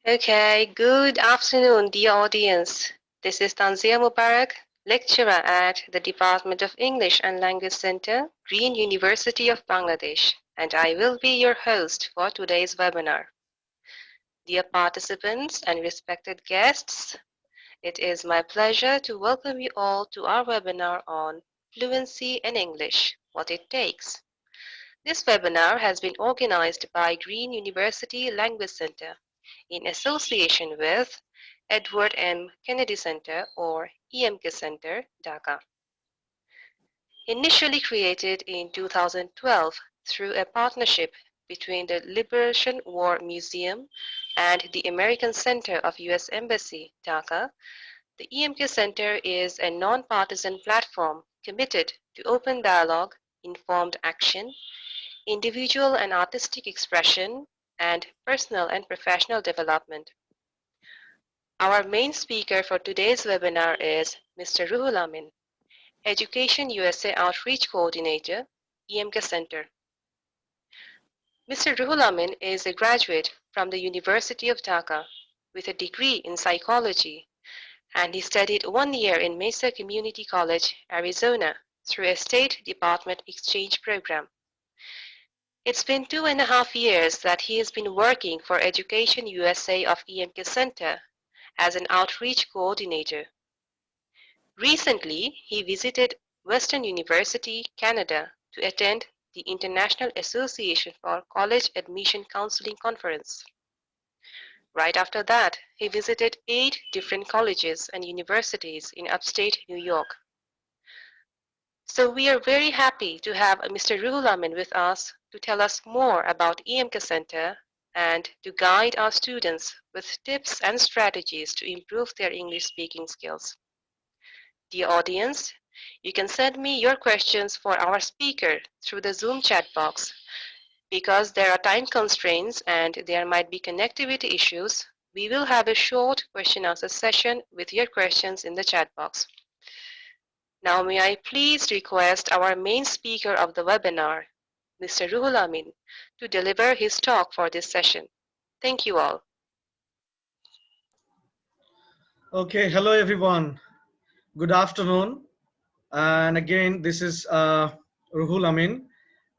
Okay, good afternoon, dear audience. This is Tanzia Mubarak, lecturer at the Department of English and Language Center, Green University of Bangladesh, and I will be your host for today's webinar. Dear participants and respected guests, it is my pleasure to welcome you all to our webinar on Fluency in English, What It Takes. This webinar has been organized by Green University Language Center in association with Edward M. Kennedy Center or EMK Center, Dhaka. Initially created in 2012 through a partnership between the Liberation War Museum and the American Center of U.S. Embassy, Dhaka, the EMK Center is a non-partisan platform committed to open dialogue, informed action, individual and artistic expression, and personal and professional development. Our main speaker for today's webinar is Mr. Ruhul Amin, Education USA Outreach Coordinator, EMK Center. Mr. Ruhul Amin is a graduate from the University of Dhaka with a degree in psychology, and he studied 1 year in Mesa Community College, Arizona, through a State Department exchange program. It's been 2.5 years that he has been working for Education USA of EMK Center as an outreach coordinator. Recently, he visited Western University, Canada to attend the International Association for College Admission Counseling Conference. Right after that, he visited 8 different colleges and universities in upstate New York. So we are very happy to have Mr. Ruhul Amin with us to tell us more about EMK Center and to guide our students with tips and strategies to improve their English speaking skills. Dear audience, you can send me your questions for our speaker through the Zoom chat box. Because there are time constraints and there might be connectivity issues, we will have a short question-answer session with your questions in the chat box. Now may I please request our main speaker of the webinar, Mr. Ruhul Amin, to deliver his talk for this session. Thank you all. Okay, hello everyone. Good afternoon. And again, this is Ruhul Amin,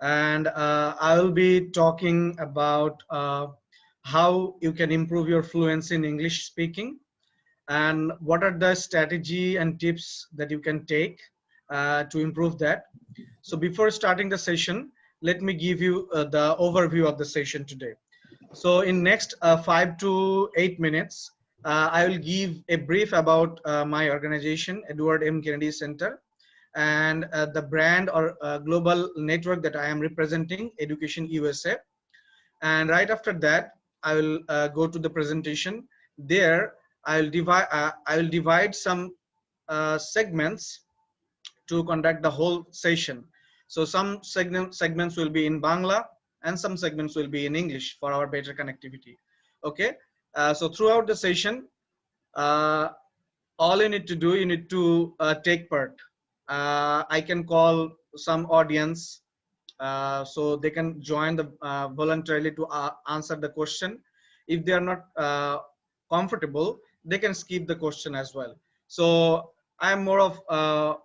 and I will be talking about how you can improve your fluency in English speaking and what are the strategy and tips that you can take to improve that. So before starting the session, let me give you the overview of the session today. So in next 5 to 8 minutes, I will give a brief about my organization, Edward M. Kennedy Center, and the brand or global network that I am representing, Education USA. And right after that, I will go to the presentation. There, I will divide some segments to conduct the whole session. So some segments will be in Bangla and some segments will be in English for our better connectivity. Okay, so throughout the session, all you need to do, you need to take part. I can call some audience so they can join the voluntarily to answer the question. If they are not comfortable, they can skip the question as well. So I am more of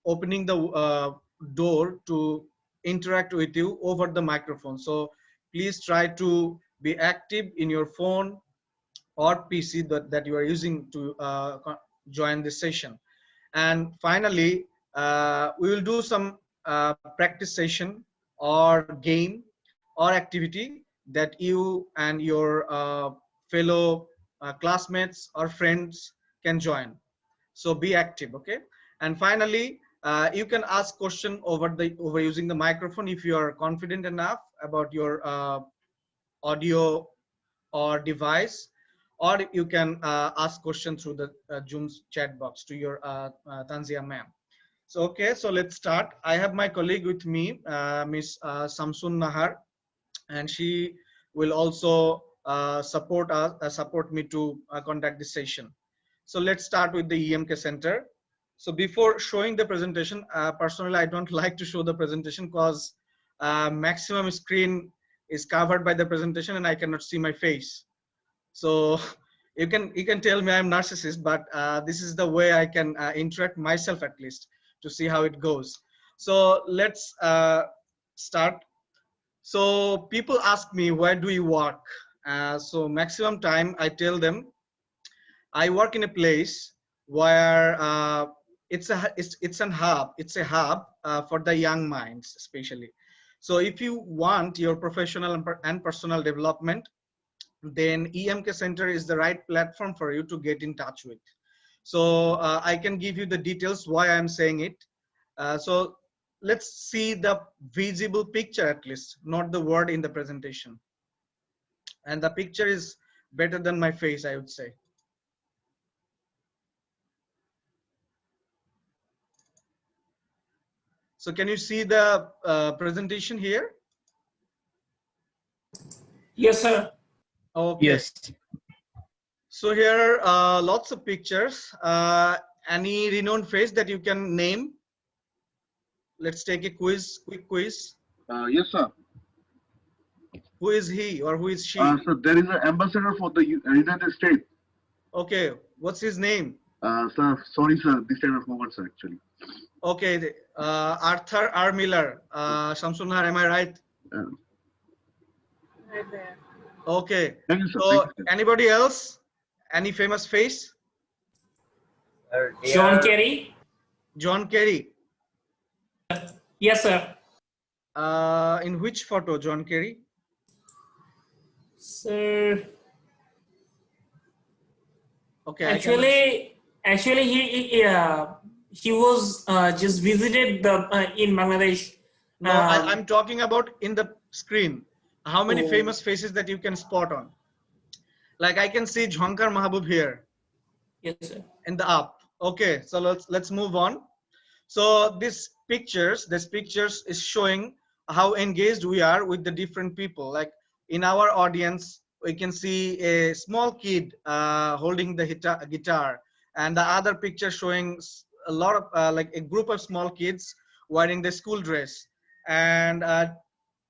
opening the door to interact with you over the microphone. So please try to be active in your phone or PC that you are using to join this session. And finally, we will do some practice session or game or activity that you and your fellow classmates or friends can join. So be active, okay? And finally, you can ask question over using the microphone if you are confident enough about your audio or device, or you can ask question through the Zoom's chat box to your Tanzia ma'am. So okay, so let's start. I have my colleague with me, Miss Samsun Nahar, and she will also support me to conduct this session. So let's start with the EMK Center. So before showing the presentation, personally, I don't like to show the presentation because maximum screen is covered by the presentation and I cannot see my face. So you can tell me I'm narcissist, but this is the way I can interact myself at least to see how it goes. So let's start. So people ask me, where do you work? So maximum time I tell them I work in a place where it's a hub for the young minds especially. So if you want your professional and personal development, then EMK Center is the right platform for you to get in touch with. So I can give you the details why I'm saying it. So let's see the visible picture at least, not the word in the presentation. And the picture is better than my face, I would say. So can you see the presentation here? Yes, sir. Okay. Yes. So here are lots of pictures. Any renowned face that you can name? Let's take a quiz, quick quiz. Yes, sir. Who is he or who is she? So there is an ambassador for the United States. Okay, what's his name? Sir, sorry, sir. This time I forgot, sir, actually. Okay, Arthur R. Miller. Shamsul Nahar, am I right? Right there. Okay. Thank you, sir. So Thank you, sir. anybody else? Any famous face? John Kerry. John Kerry. Yes, sir. In which photo, John Kerry? Sir, Okay. I cannot see. actually, he was just visited the in Bangladesh. No, I'm talking about in the screen. How many Oh. famous faces that you can spot on? Like I can see Jhankar Mahabub here Yes, sir. in the up. Okay, so let's move on. So this pictures is showing how engaged we are with the different people. Like in our audience, we can see a small kid holding the guitar, and the other picture showing a lot of like a group of small kids wearing the school dress, and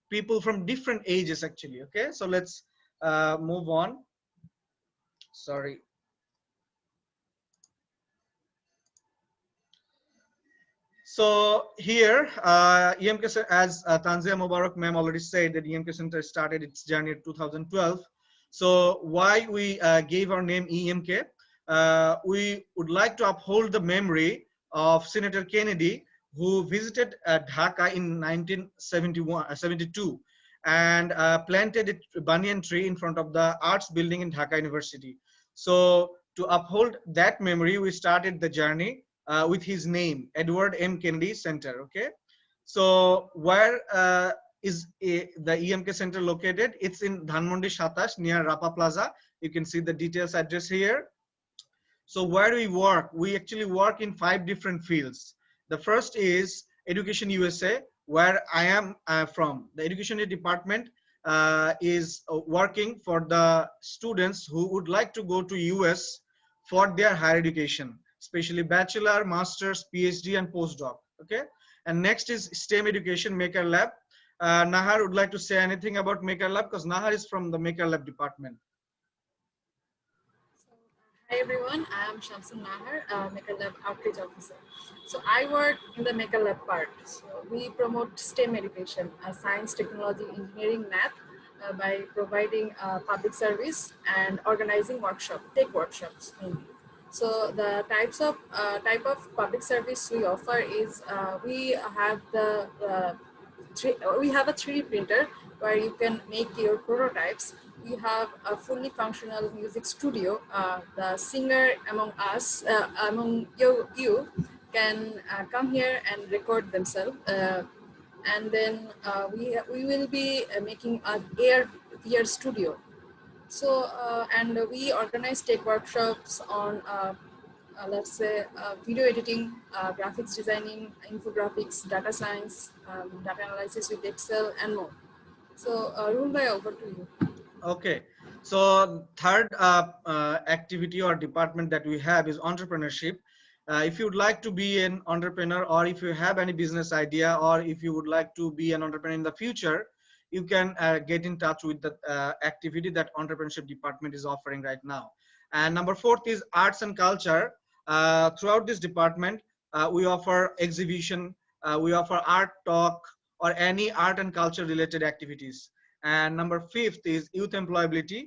people from different ages actually. Okay, so let's move on. Sorry. So here, EMK, as Tanzia Mubarak ma'am already said, that EMK Center started its journey in 2012. So why we gave our name EMK? We would like to uphold the memory of Senator Kennedy, who visited Dhaka in 1972 and planted a banyan tree in front of the arts building in Dhaka University. So to uphold that memory, we started the journey with his name, Edward M. Kennedy Center. Okay, so where is the EMK Center located? It's in Dhanmondi Shatash near Rapa Plaza. You can see the details address here. So where do we work? We actually work in 5 different fields. The first is Education USA, where I am from. The Education Department is working for the students who would like to go to US for their higher education, especially bachelor, master's, PhD, and postdoc. Okay, and next is STEM Education Maker Lab. Nahar would like to say anything about Maker Lab because Nahar is from the Maker Lab department. Hi everyone, I am Shamsul Nahar, Maker Lab Outreach Officer. So I work in the Maker Lab part. So we promote STEM education, science, technology, engineering, math, by providing public service and organizing tech workshops mainly. So the type of public service we offer is we have a 3D printer where you can make your prototypes. We have a fully functional music studio. The singer among you can come here and record themselves. And then we will be making an AR/VR studio. So, and we organize tech workshops on, let's say, video editing, graphics designing, infographics, data science, data analysis with Excel, and more. So, Ruhul bhai, over to you. Okay, so third activity or department that we have is entrepreneurship. If you would like to be an entrepreneur, or if you have any business idea, or if you would like to be an entrepreneur in the future, you can get in touch with the activity that entrepreneurship department is offering right now. And number 4th is arts and culture. Throughout this department, we offer exhibition, we offer art talk, or any art and culture related activities. And number 5th is youth employability.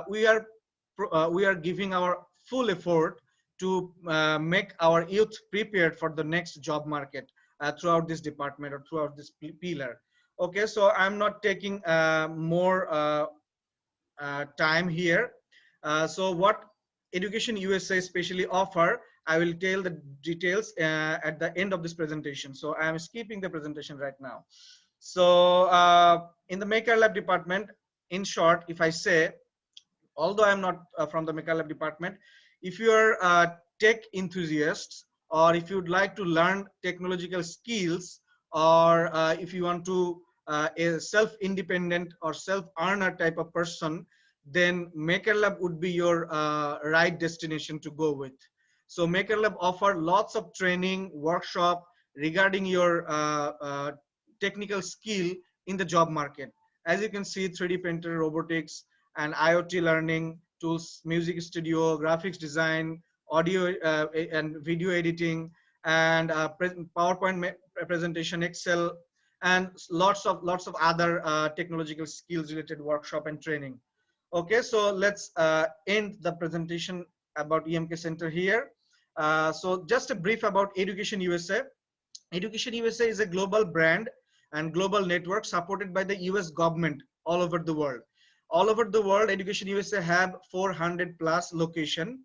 We are giving our full effort to make our youth prepared for the next job market throughout this department or throughout this pillar. Okay, so I'm not taking more time here. So what Education USA especially offer, I will tell the details at the end of this presentation. So I am skipping the presentation right now. So in the Maker Lab department, in short, if I say, although I'm not from the Maker Lab department, if you are tech enthusiasts, or if you'd like to learn technological skills, or if you want to a self-independent or self-earner type of person, then Maker Lab would be your right destination to go with. So Maker Lab offer lots of training, workshop regarding your technical skill in the job market. As you can see, 3D printer, robotics, and IoT learning tools, music studio, graphics design, audio and video editing, and PowerPoint presentation, Excel, and lots of other technological skills related workshop and training. Okay, so let's end the presentation about EMK Center here. So just a brief about Education USA. Education USA is a global brand and global network supported by the US government all over the world. All over the world, Education USA have 400 plus location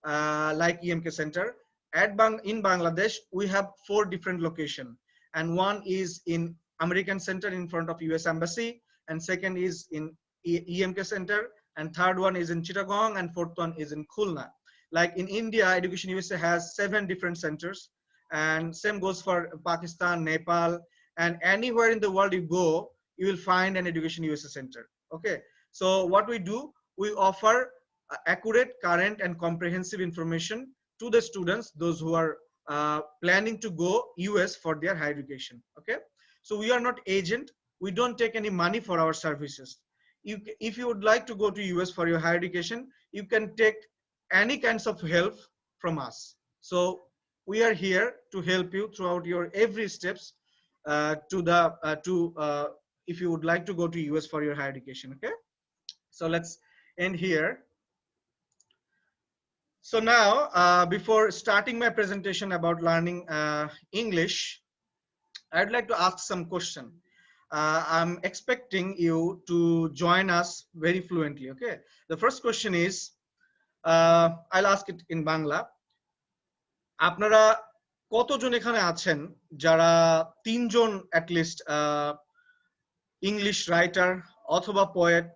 like EMK Center. In Bangladesh, we have 4 different locations, and one is in American Center in front of US Embassy, and second is in EMK Center, and third one is in Chittagong, and fourth one is in Khulna. Like in India, Education USA has 7 different centers, and same goes for Pakistan, Nepal, and anywhere in the world you go, you will find an Education USA Center. Okay, so what we do, we offer accurate, current, and comprehensive information to the students, those who are planning to go US for their higher education. Okay, so we are not agent. We don't take any money for our services. If you would like to go to US for your higher education, you can take any kinds of help from us. So we are here to help you throughout your every steps if you would like to go to US for your higher education. Okay, so let's end here. So now, before starting my presentation about learning English, I'd like to ask some question. I'm expecting you to join us very fluently. Okay, the first question is, I'll ask it in Bangla. আপনারা কতজন এখানে আছেন যারা 3 জন at least English writer অথবা poet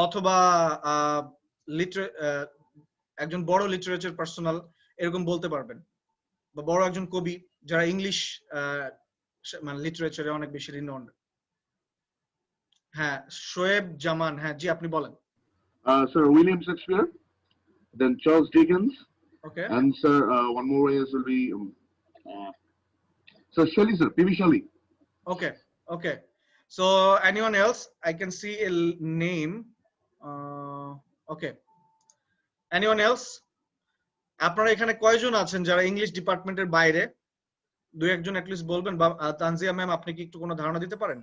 অথবা একজন বড় literature personal এরকম বলতে পারবেন, বা বড় একজন কবি যারা ইংলিশ মানে লিটারেচারে অনেক বেশি রিনোন্ড? হ্যাঁ, শোয়েব জামান, হ্যাঁ জি আপনি বলেন। Sir, William Shakespeare, then Charles Dickens. Okay. And sir, one more is will be Sir Shelley, sir, P.B. Shelley. Okay, okay. So anyone else? I can see a name. Okay. Anyone else? আপনারা এখানে কয়জন আছেন যারা English ডিপার্টমেন্টের বাইরে? দুই একজন at least বলবেন। বা তানজিয়া ম্যাম, আপনি কি একটু কোনো ধারণা দিতে পারেন?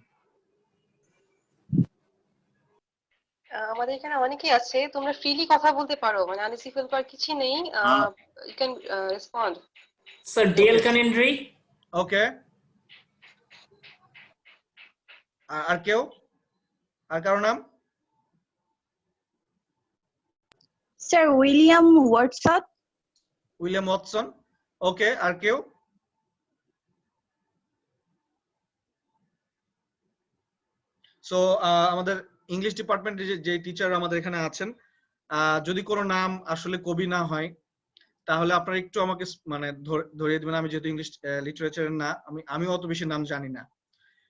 আমাদের এখানে অনেকেই আছে, তোমরা ফ্রিলি কথা বলতে পারো, মানে আনইজি ফিল করার কিছু নেই। You can respond. স্যার ডেল কানেন্ড্রি। ওকে, আর কেউ? আর কারো নাম? Sir William Watson. William Watson. Okay, আর কেউ? সো আমাদের ইংলিশ ডিপার্টমেন্টের যে টিচার আমাদের এখানে আছেন, যদি কোনো নাম আসলে কবি না হয় তাহলে আপনারা একটু আমাকে মানে ধরিয়ে দিবেন। আমি যেহেতু ইংলিশ লিটারেচারের না, আমিও অত বেশি নাম জানি না।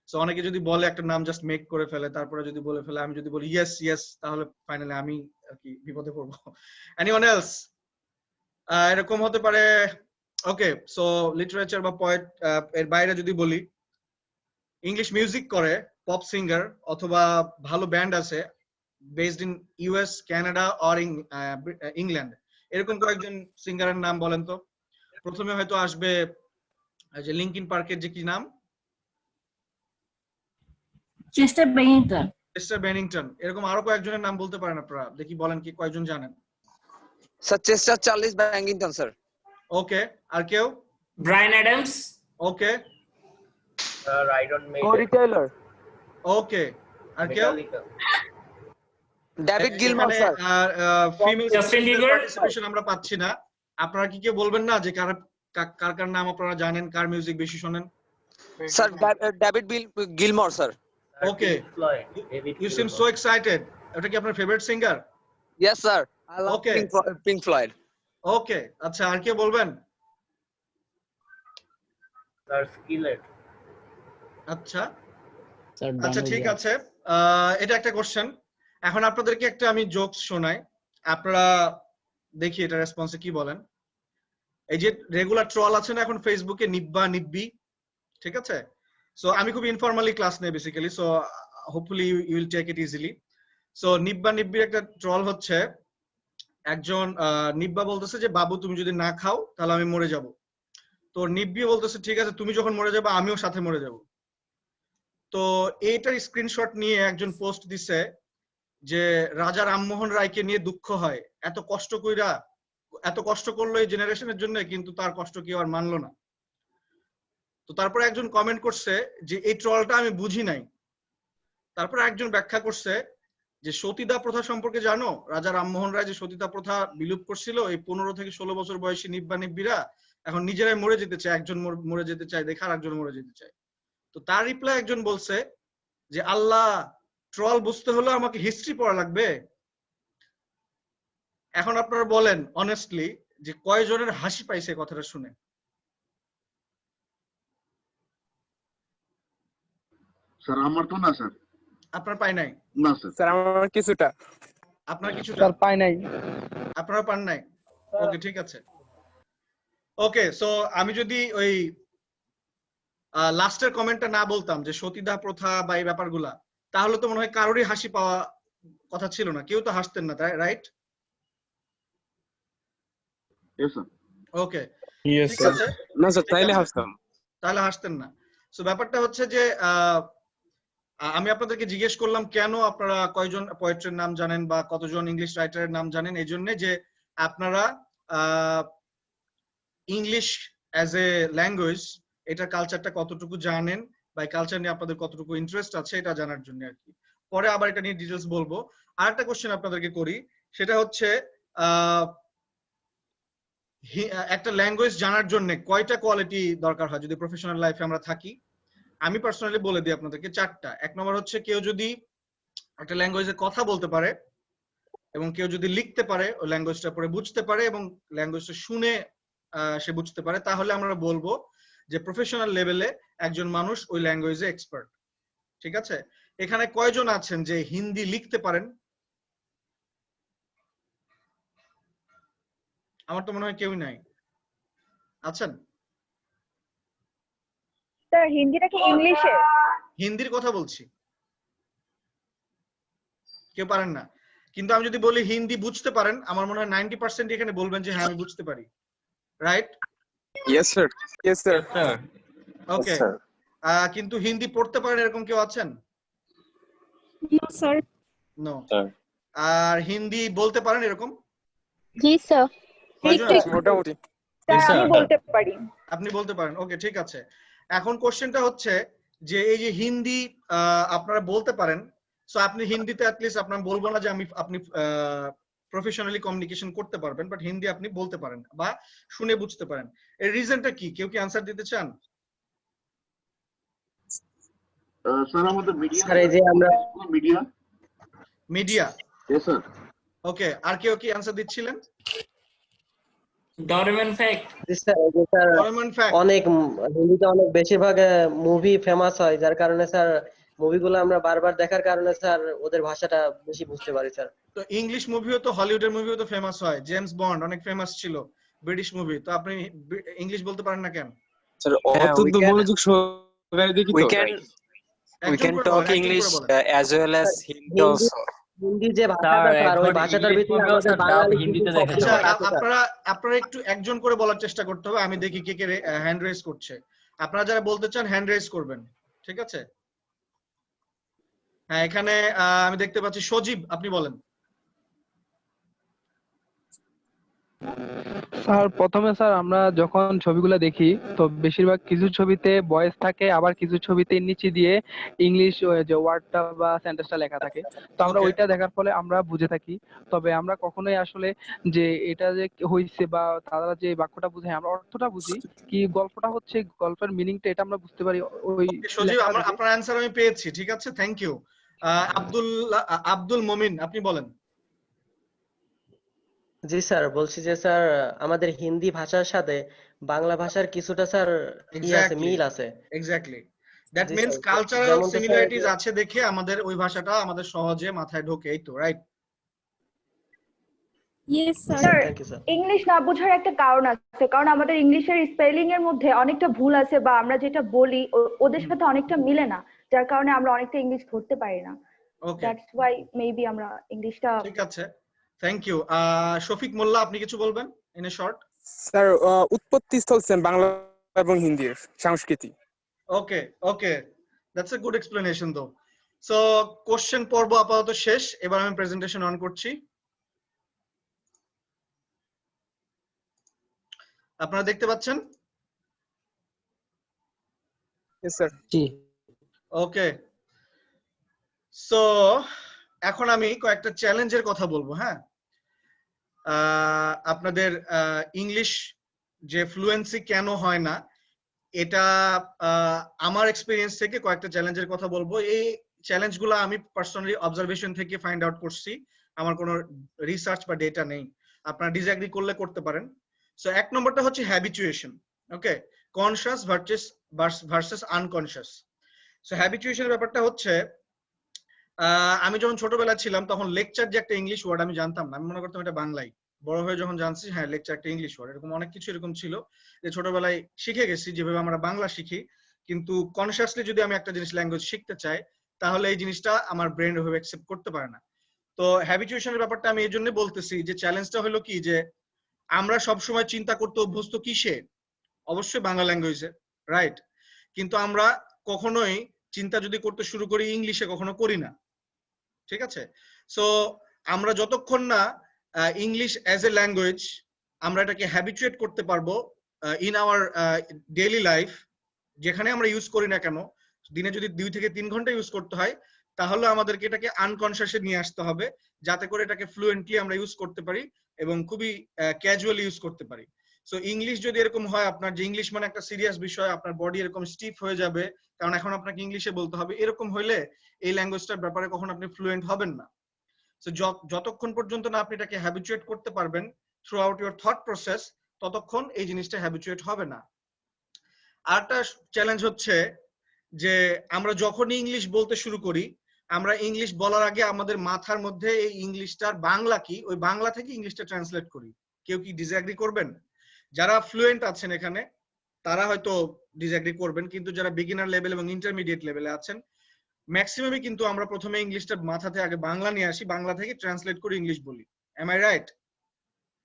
সো অনেকে যদি বলে একটা নাম জাস্ট মেক করে ফেলে, তারপরে যদি বলে ফেলে, আমি যদি বলি ইয়েস ইয়েস, তাহলে ফাইনালি আমি আর কি বিপদে পড়বো। Anyone else? এরকম হতে পারে। ওকে, সো লিটারেচার বা পোয়েট এর বাইরে যদি বলি, ইংলিশ মিউজিক করে, পপ সিঙ্গার অথবা ভালো ব্যান্ড আছে based in US, Canada or England, এরকম কয়েকজন সিঙ্গারের নাম বলেন তো। প্রথমে হয়তো আসবে যে লিঙ্কিন পার্কের যে কি নাম, চেস্টার বেনিংটন। চেস্টার বেনিংটন, এরকম আরো কয়েকজনের নাম বলতে পারেন আপনারা, দেখি বলেন কি কয়জন জানেন। Sir Chester Charles Bennington sir. Okay, আর কেউ? Bryan Adams. Okay, Iron Maiden. Corey Taylor. Okay, আর কেউ? David Gilmour sir. আর ফিমেল জাস্টিন বিবার। পার্টিসিপেশন আমরা পাচ্ছি না। আপনারা কি কেউ বলবেন না যে কার কার নাম আপনারা জানেন, কার মিউজিক বেশি শোনেন? Sir David Gilmour sir. Okay, you seem so excited. এটা কি আপনার favourite singer? Yes sir, I love Okay. Pink Floyd. Okay, আচ্ছা, আর কেউ বলবেন? Sir Skillet. আচ্ছা আচ্ছা, ঠিক আছে। এটা একটা কোশ্চেন। এখন আপনাদেরকে একটা আমি জোকস শোনাই, আপনারা দেখি এটা রেসপন্সে কি বলেন। এই যে রেগুলার ট্রল আছে না এখন ফেসবুকে, নিব্বা নিব্বি, ঠিক আছে? সো আমি খুব ইনফরমালি ক্লাস নেই basically, so hopefully you will take it easily. So নিব্বা নিব্বির একটা ট্রল হচ্ছে, একজন নিব্বা বলতেছে যে বাবু তুমি যদি না খাও তাহলে আমি মরে যাব। তো নিব্বি বলতেছে ঠিক আছে, তুমি যখন মরে যাবে আমিও সাথে মরে যাব। তো এইটার স্ক্রিনশট নিয়ে একজন পোস্ট দিছে যে রাজা রামমোহন রায়কে নিয়ে দুঃখ হয়, এত কষ্ট করলো এই জেনারেশনের জন্য, কিন্তু তার কষ্ট কেউ আর মানলো না। তো তারপরে একজন কমেন্ট করছে যে এই ট্রলটা আমি বুঝি নাই। তারপরে একজন ব্যাখ্যা করছে যে সতীদাহ প্রথা সম্পর্কে জানো? রাজা রামমোহন রায় যে সতীদাহ প্রথা বিলুপ করছিল, এই 15 থেকে 16 বছর বয়সী নিব্বা নিব্বিরা এখন নিজেরাই মরে যেতে চায়, একজন মরে যেতে চায় দেখে আর একজন মরে যেতে চায়। তো তার রিপ্লাই একজন বলছে যে আল্লাহ, ট্রল বুঝতে হলে আমাকে হিস্ট্রি পড়া লাগবে। এখন আপনারা বলেন অনেস্টলি যে কয়জনের হাসি পাইছে কথাটা শুনে? স্যার আমার তো না স্যার। আপনার পাই নাই? না স্যার। স্যার আমার কিছুটা। আপনার কিছুটা? স্যার পাই নাই। আপনারা পান নাই? ওকে, ঠিক আছে। ওকে, সো আমি যদি ওই লাস্টের কমেন্টটা না বলতাম যে সতীদাহ প্রথা বা এই ব্যাপারগুলা, তাহলে তো মনে হয় কারোরই হাসি পাওয়া কথা ছিল না, কেউ তো হাসতেন না, তাই right? Yes sir. Okay, yes ঠিক স্যার। আছে। না স্যার, তাইলে হাসতাম। তাহলে হাসতেন না। সো ব্যাপারটা হচ্ছে যে আমি আপনাদেরকে জিজ্ঞেস করলাম কেন আপনারা কয়জন পোয়েট্রির নাম জানেন বা কতজন ইংলিশ রাইটারের নাম জানেন, এই জন্য যে আপনারা ইংলিশ অ্যাজ এ ল্যাঙ্গুয়েজ এটার কালচারটা কতটুকু জানেন বা কালচার নিয়ে আপনাদের কতটুকু ইন্টারেস্ট আছে এটা জানার জন্য আর কি। পরে আবার এটা নিয়ে ডিটেলস বলবো। আর একটা কোশ্চেন আপনাদেরকে করি, সেটা হচ্ছে একটা ল্যাঙ্গুয়েজ জানার জন্য কয়টা কোয়ালিটি দরকার হয় যদি প্রফেশনাল লাইফে আমরা থাকি? আমি পার্সোনালি বলে দিই আপনাদেরকে 4টা। 1 নম্বর হচ্ছে কেউ যদি একটা ল্যাঙ্গুয়েজে কথা বলতে পারে এবং কেউ যদি লিখতে পারে, ওই ল্যাঙ্গুয়েজটা পরে বুঝতে পারে এবং ল্যাঙ্গুয়েজটা শুনে সে বুঝতে পারে, তাহলে আমরা বলবো যে প্রফেশনাল লেভেলে একজন মানুষ ওই ল্যাঙ্গুয়েজে এক্সপার্ট। ঠিক আছে? এখানে কয়জন আছেন যে হিন্দি লিখতে পারেন? আমার তো মনে হয় কেউই নাই। আছেন? স্যার হিন্দিটা কি ইংলিশে? হিন্দির কথা বলছি। কেউ পারেন না? কিন্তু আমি যদি বলি হিন্দি বুঝতে পারেন, আমার মনে হয় 90% এখানে বলবেন যে হ্যাঁ আমি বুঝতে পারি, right? Yes sir. Yes sir. Okay, কিন্তু হিন্দি পড়তে পারেন এরকম কেউ আছেন? No sir. নো। আর হিন্দি বলতে পারেন এরকম? জি স্যার। মোটামুটি। স্যার আমি বলতে পারি। আপনি বলতে পারেন, ওকে, ঠিক আছে। এখন কোশ্চেনটা হচ্ছে যে এই যে হিন্দি আপনারা বলতে পারেন, সো আপনি হিন্দিতে অ্যাট লিস্ট আপনার বলবো না যে আপনি প্রফেশনালি কমিউনিকেশন করতে পারবেন, বাট হিন্দি আপনি বলতে পারেন বা শুনে বুঝতে পারেন। এর রিজনটা কি? কেউ কি আনসার দিতে চান? স্যার আমাদের মিডিয়া। স্যার এই যে আমরা media. Media. Yes sir. Okay, আর কেউ কি আনসার দিচ্ছিলেন? Dormant fact. Common fact. অনেক হিন্দিতে অনেক বেশিরভাগ মুভি ফেমাস হয়, যার কারণে স্যার মুভিগুলো আমরা বারবার দেখার কারণে স্যার ওদের ভাষাটা বেশি বুঝতে পারি স্যার। তো ইংলিশ মুভিও তো, হলিউডের মুভিও তো ফেমাস হয়, জেমস বন্ড অনেক ফেমাস ছিল, ব্রিটিশ মুভি। তো আপনি ইংলিশ বলতে পারেন না কেন? স্যার অত্যন্ত মনোযোগ সহকারে দেখি তো। We একজন can করে talk বলেন, একজন English করে বলেন। as well as Hindi Hindi also. Hindi যে স্যার ভাষাটা স্যার ওই এখন ভাষাটার ইংলিশ ভিতরে বলবেও আমাদের স্যার ডাব বাঙালি কিন্তু হিন্দিতে শব্দ দেখাতে আচ্ছা হবে। আছে স্যার। আপনারা একটু একজন করে বলার চেষ্টা করতে হবে, আমি দেখি কে কে হ্যান্ড রেজ করছে। আপনারা যারা বলতে চান হ্যান্ড রেজ করবেন, ঠিক আছে? হ্যাঁ, এখানে আমি দেখতে পাচ্ছি সজীব, আপনি বলেন। স্যার প্রথমে স্যার আমরা যখন ছবিগুলো দেখি তো বেশিরভাগ কিছু ছবিতে ভয়েস থাকে, আবার কিছু ছবিতে নিচে দিয়ে ইংলিশ যে ওয়ার্ডটা বা সেন্টেন্সটা লেখা থাকে, তো আমরা Okay. ওইটা দেখার ফলে আমরা বুঝে থাকি। তবে আমরা কখনোই আসলে যে এটা যে হইছে বা তারা যে বাক্যটা বুঝে আমরা অর্থটা বুঝি, কি গল্পটা হচ্ছে গল্পের মিনিংটা এটা আমরা বুঝতে পারি ওই সজীব, লেখাটা দেখে। আপনার অ্যানসার আমি পেয়েছি, ঠিক আছে, থ্যাংক ইউ। আব্দুল মমিন, আপনি বলেন। জি স্যার, বলছি যে স্যার আমাদের হিন্দি ভাষার সাথে বাংলা ভাষার কিছুটা স্যার আছে, মিল আছে। Exactly, that G means sir, cultural যেমনটা স্যার সিমিলারিটিজ আছে দেখে আমাদের ওই ভাষাটা আমাদের সহজে মাথায় ঢোকে, এই তো, right? Yes sir sir. Thank you sir. English না বোঝার একটা কারণ আছে, কারণ আমাদের ইংলিশের স্পেলিং এর মধ্যে অনেকটা ভুল আছে, বা আমরা যেটা বলি ওদের সাথে অনেকটা মিলে না, যার কারণে আমরা অনেকটা ইংলিশ ধরতে পারি না। ওকে, দ্যাটস ওয়াই মেবি আমরা ইংলিশটা। ঠিক আছে, থ্যাংক ইউ। শফিক মোল্লা, আপনি কিছু বলবেন ইন এ শর্ট? স্যার উৎপত্তি স্থল সেম, বাংলা এবং হিন্দির সংস্কৃতি। ওকে, ওকে, দ্যাটস এ গুড এক্সপ্লেনেশন দো। সো কোশ্চেন পর্ব আপাতত শেষ, এবার আমি প্রেজেন্টেশন অন করছি। আপনারা দেখতে পাচ্ছেন? Yes sir. জি। ওকে, সো এখন আমি কয়েকটা চ্যালেঞ্জের কথা বলবো। হ্যাঁ, আপনাদের ইংলিশ যে ফ্লুয়েন্সি কেন হয় না, এটা আমার এক্সপিরিয়েন্স থেকে কয়েকটা চ্যালেঞ্জের কথা বলবো। এই চ্যালেঞ্জগুলো আমি পার্সোনালি অবজারভেশন থেকে ফাইন্ড আউট করছি, আমার কোনো রিসার্চ বা ডেটা নেই, আপনারা ডিসএগ্রি করলে করতে পারেন। সো এক নম্বরটা হচ্ছে হ্যাবিচুয়েশন। ওকে, কনশাস ভার্সেস আনকনশাস। সো হ্যাবিচুয়েশনের ব্যাপারটা হচ্ছে, আমি যখন ছোটবেলা ছিলাম তখন লেকচার যে একটা ইংলিশ ওয়ার্ড আমি জানতাম না, আমি মনে করতাম এটা বাংলায়। বড় হয়ে যখন জানছি হ্যাঁ লেকচার একটা ইংলিশ ওয়ার্ড, এরকম অনেক কিছু এরকম ছিল যে ছোটবেলায় শিখে গেছি যেভাবে আমরা বাংলা শিখি, কিন্তু কনসিয়াসলি যদি আমি একটা জিনিস ল্যাঙ্গুয়েজ শিখতে চাই তাহলে এই জিনিসটা আমার ব্রেন ওভাবে অ্যাকসেপ্ট করতে পারে না। তো হ্যাবিচুয়েশনের ব্যাপারটা আমি এই জন্য বলতেছি যে চ্যালেঞ্জটা হলো কি, যে আমরা সবসময় চিন্তা করতে অভ্যস্ত কিসে? অবশ্যই বাংলা ল্যাঙ্গুয়েজে, রাইট? কিন্তু আমরা কখনোই চিন্তা যদি করতে শুরু করি ইংলিশে কখনো করি না, ঠিক আছে? সো আমরা যতক্ষণ না ইংলিশ অ্যাজ এ ল্যাঙ্গুয়েজ আমরা এটাকে হ্যাবিচুয়েট করতে পারবো ইন আওয়ার ডেইলি লাইফ, যেখানে আমরা ইউজ করি না কেন, দিনে যদি 2 থেকে 3 ঘন্টা ইউজ করতে হয়, তাহলে আমাদেরকে এটাকে আনকনসিয়াসে নিয়ে আসতে হবে, যাতে করে এটাকে ফ্লুয়েন্টলি আমরা ইউজ করতে পারি এবং খুবই ক্যাজুয়ালি ইউজ করতে পারি। সো ইংলিশ যদি এরকম হয় আপনার, যে ইংলিশ মানে একটা সিরিয়াস বিষয়, আপনার বডি এরকম স্টিফ হয়ে যাবে কারণ এখন আপনাকে ইংলিশে বলতে হবে, এরকম হইলে এই ল্যাঙ্গুয়েজটার ব্যাপারে কখন আপনি ফ্লুয়েন্ট হবেন না। সো যতক্ষণ পর্যন্ত না আপনি এটাকে হ্যাবিচুয়েট করতে পারবেন through out your thought process, ততক্ষণ এই জিনিসটা হ্যাবিচুয়েট হবে না। আরেকটা চ্যালেঞ্জ হচ্ছে যে আমরা যখনই ইংলিশ বলতে শুরু করি, আমরা ইংলিশ বলার আগে আমাদের মাথার মধ্যে এই ইংলিশটার বাংলা কি, ওই বাংলা থেকে ইংলিশটা ট্রান্সলেট করি। কেউ কি ডিসএগ্রি করবেন? যারা ফ্লুয়েন্ট আছেন এখানে তারা হয়তো ডিসএগ্রি করবেন, কিন্তু যারা বিগিনার লেভেল এবং ইন্টারমিডিয়েট লেভেলে আছেন ম্যাক্সিমামই কিন্তু আমরা প্রথমে ইংলিশটা মাথাতে আগে বাংলা নিয়ে আসি, বাংলা থেকে ট্রান্সলেট করে ইংলিশ বলি। Am I right?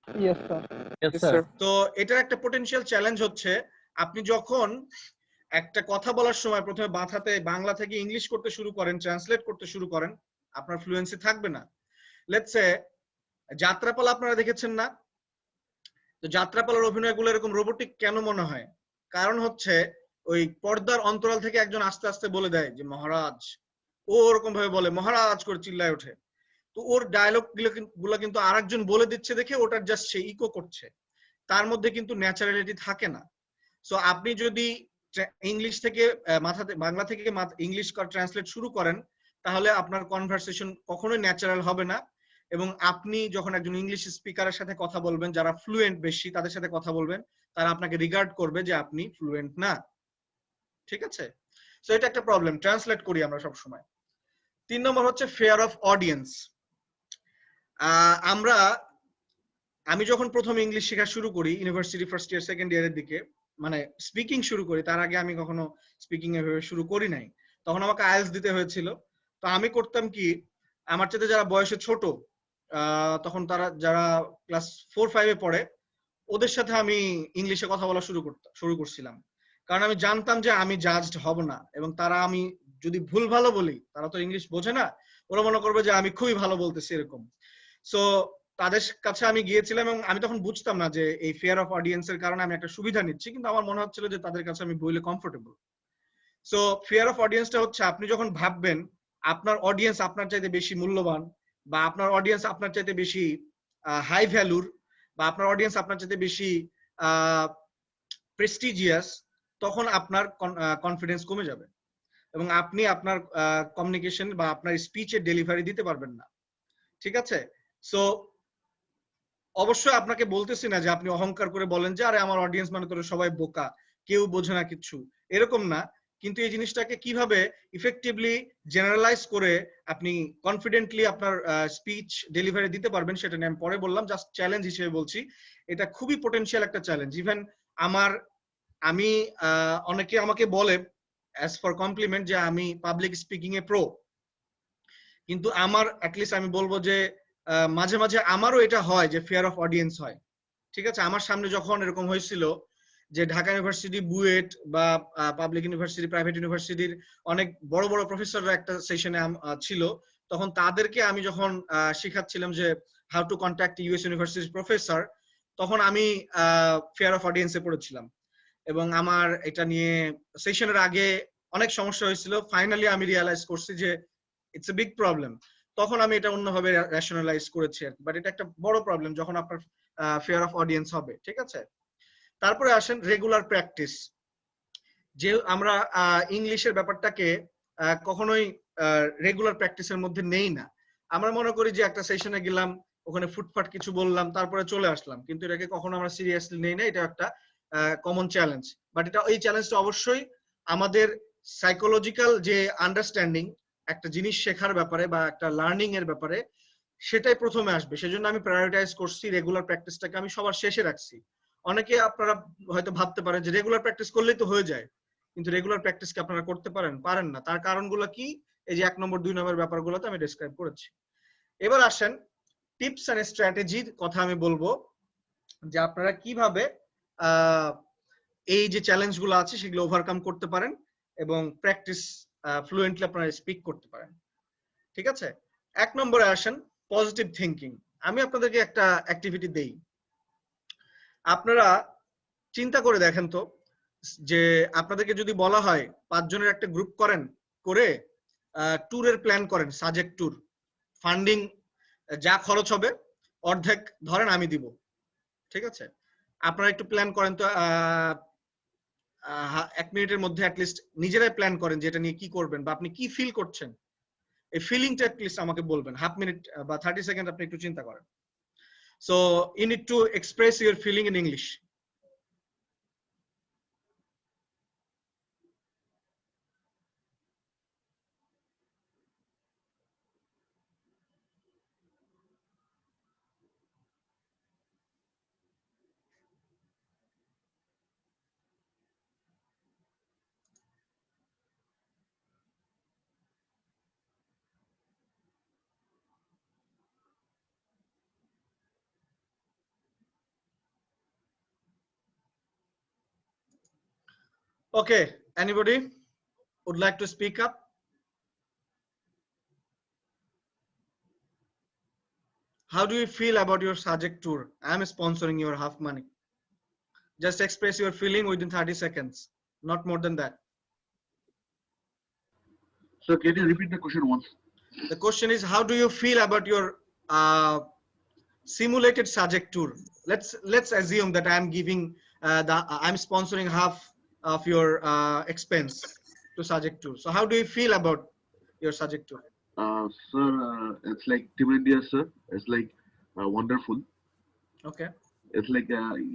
Yes sir. Yes, sir. তো এটার একটা পটেনশিয়াল চ্যালেঞ্জ হচ্ছে, আপনি যখন একটা কথা বলার সময় প্রথমে মাথাতে বাংলা থেকে ইংলিশ করতে শুরু করেন, ট্রান্সলেট করতে শুরু করেন, আপনার ফ্লুয়েন্সি থাকবে না। লেটস সে যাত্রাপালা আপনারা দেখেছেন না? তো যাত্রাপালার অভিনয়গুলো এরকম রোবোটিক কেন মনে হয়? কারণ হচ্ছে ওই পর্দার অন্তরাল থেকে একজন আস্তে আস্তে বলে দেয় যে মহারাজ, ও ওরকম ভাবে বলে মহারাজ করে চিল্লায় ওঠে, তো ওর ডায়লগ গুলো কিন্তু আরেকজন বলে দিচ্ছে দেখে ওটার জাস্ট সে ইকো করছে, তার মধ্যে কিন্তু ন্যাচারালিটি থাকে না। সো আপনি যদি ইংলিশ থেকে মাথাতে বাংলা থেকে ইংলিশ ট্রান্সলেট শুরু করেন, তাহলে আপনার কনভারসেশন কখনোই ন্যাচারাল হবে না, এবং আপনি যখন একজন ইংলিশ স্পিকারের সাথে কথা বলবেন, যারা ফ্লুয়েন্ট বেশি তাদের সাথে কথা বলবেন, তারা আপনাকে রিগার্ড করবে যে আপনি ফ্লুয়েন্ট না, ঠিক আছে? সো এটা একটা প্রবলেম, ট্রান্সলেট করি আমরা সব সময়। 3 নম্বর হচ্ছে ফেয়ার অফ অডিয়েন্স। আমি যখন প্রথম ইংলিশ শেখা শুরু করি ইউনিভার্সিটি ফার্স্ট ইয়ার সেকেন্ড ইয়ারের দিকে, মানে স্পিকিং শুরু করি, তার আগে আমি কখনো স্পিকিং এভাবে শুরু করি নাই। তখন আমাকে আইএলস দিতে হয়েছিল। তো আমি করতাম কি, আমার চাইতে যারা বয়সে ছোট, তখন তারা যারা ক্লাস 4-5 পড়ে, ওদের সাথে আমি ইংলিশে কথা বলা শুরু করছিলাম। কারণ আমি জানতাম যে আমি জাজড হব না, এবং তারা আমি যদি ভুল ভালো বলি, তারা তো ইংলিশ বোঝে না, ওরা মনে করবে যে আমি খুবই ভালো বলতেছি এরকম। সো তাদের কাছে আমি গিয়েছিলাম, এবং আমি তখন বুঝতাম না যে এই ফিয়ার অফ অডিয়েন্সের কারণে আমি একটা সুবিধা নিচ্ছি, কিন্তু আমার মনে হচ্ছিল যে তাদের কাছে আমি বললে কমফোর্টেবল। সো ফিয়ার অফ অডিয়েন্সটা হচ্ছে আপনি যখন ভাববেন আপনার অডিয়েন্স আপনার চাইতে বেশি মূল্যবান, বা আপনার অডিয়েন্স আপনার চাইতে বেশি হাই ভ্যালুর, বা আপনার অডিয়েন্স আপনার চাইতে বেশি প্রেস্টিজিয়াস, তখন আপনার কনফিডেন্স কমে যাবে এবং আপনি আপনার কমিউনিকেশন বা আপনার স্পিচের ডেলিভারি দিতে পারবেন না। ঠিক আছে? সো অবশ্যই আপনাকে বলতেছি না যে আপনি অহংকার করে বলেন যে আরে আমার অডিয়েন্স মানে তোরা সবাই বোকা, কেউ বোঝে না কিছু, এরকম না। কিন্তু এই জিনিসটাকে কিভাবে ইফেক্টিভলি জেনারেলাইজ করে আপনি কনফিডেন্টলি আপনার স্পিচ ডেলিভারি দিতে পারবেন, সেটা নিয়ে আমি পরে বললাম, জাস্ট চ্যালেঞ্জ হিসেবে বলছি। এটা খুবই পোটেনশিয়াল একটা চ্যালেঞ্জ। ইভেন আমি অনেকে আমাকে বলে অ্যাজ ফর কমপ্লিমেন্ট যে আমি পাবলিক স্পিকিং এ প্রো, কিন্তু আমার অ্যাটলিস্ট আমি বলবো যে মাঝে মাঝে আমারও এটা হয় যে ফিয়ার অফ অডিয়েন্স হয়। ঠিক আছে? আমার সামনে যখন এরকম হয়েছিল যে ঢাকা ইউনিভার্সিটি, বুয়েট বা পাবলিক ইউনিভার্সিটি, প্রাইভেট ইউনিভার্সিটির অনেক বড় বড় প্রফেসররা একটা সেশনে ছিল, তখন তাদেরকে আমি যখন শিখাচ্ছিলাম যে হাউ টু কন্ট্যাক্ট ইউএস ইউনিভার্সিটির প্রফেসর, তখন আমি ফিয়ার অফ অডিয়েন্সে পড়েছিলাম এবং আমার এটা নিয়ে সেশনের আগে অনেক সমস্যা হয়েছিল। ফাইনালি আমি রিয়ালাইজ করছি যে ইটস এ বিগ প্রবলেম। তখন আমি এটা অন্যভাবে রেশনালাইজ করেছি আর কি, বাট এটা একটা বড় প্রবলেম যখন আপনার ফিয়ার অফ অডিয়েন্স হবে। ঠিক আছে? তারপরে আসেন রেগুলার প্র্যাকটিস। যে আমরা ইংলিশের ব্যাপারটাকে কখনোই রেগুলার প্র্যাকটিসের মধ্যে নেই না। আমরা মনে করি যে একটা সেশনে গেলাম, ওখানে ফুটফাট কিছু বললাম, তারপরে চলে আসলাম, কিন্তু এটাকে কখনো আমরা সিরিয়াসলি নেই না। এটা একটা কমন চ্যালেঞ্জ, বাট এটা এই চ্যালেঞ্জটা অবশ্যই আমাদের সাইকোলজিক্যাল যে আন্ডারস্ট্যান্ডিং একটা জিনিস শেখার ব্যাপারে বা একটা লার্নিং এর ব্যাপারে, সেটাই প্রথমে আসবে। সেজন্য আমি প্রায়োরিটাইজ করছি রেগুলার প্র্যাকটিসটাকে, আমি সবার শেষে রাখছি। অনেকে আপনারা হয়তো ভাবতে পারেন যে রেগুলার প্র্যাকটিস করলেই তো হয়ে যায়, কিন্তু রেগুলার প্র্যাকটিস কি আপনারা করতে পারেন না। তার কারণগুলো কি? এই যে 1 নম্বর 2 নম্বর ব্যাপারগুলোতে আমি ডেসক্রাইব করেছি। এবার আসেন টিপস এন্ড স্ট্র্যাটেজির কথা আমি বলবো, যে আপনারা কিভাবে এই যে চ্যালেঞ্জগুলো আছে সেগুলো ওভারকাম করতে পারেন এবং প্র্যাকটিস ফ্লুয়েন্টলি আপনারা স্পিক করতে পারেন। ঠিক আছে? 1 নম্বরে আসেন পজিটিভ থিঙ্কিং। আমি আপনাদেরকে একটা অ্যাক্টিভিটি দেই, আপনারা চিন্তা করে দেখেন তো, যে আপনাদেরকে যদি বলা হয় 5 জনের একটা গ্রুপ করে ট্যুরের প্ল্যান করেন, সাজেক্ট ট্যুর, ফান্ডিং যা খরচ হবে অর্ধেক ধরেন আমি দিব। ঠিক আছে? আপনারা একটু প্ল্যান করেন তো, 1 মিনিটের মধ্যে অ্যাটলিস্ট নিজেরাই প্ল্যান করেন যে এটা নিয়ে কি করবেন বা আপনি কি ফিল করছেন। এই ফিলিংটা অ্যাটলিস্ট আমাকে বলবেন। 1/2 মিনিট বা 30 সেকেন্ড আপনি একটু চিন্তা করেন। So you need to express your feeling in English. Okay, anybody would like to speak up? How do you feel about your subject tour? I am sponsoring your half money. Just express your feeling within 30 seconds, not more than that. So can you repeat the question once? The question is, how do you feel about your simulated subject tour? Let's assume that I'm sponsoring half of your expense to subject tour. So how do you feel about your subject tour? Sir, it's like Team India, sir. It's like wonderful. Okay. It's like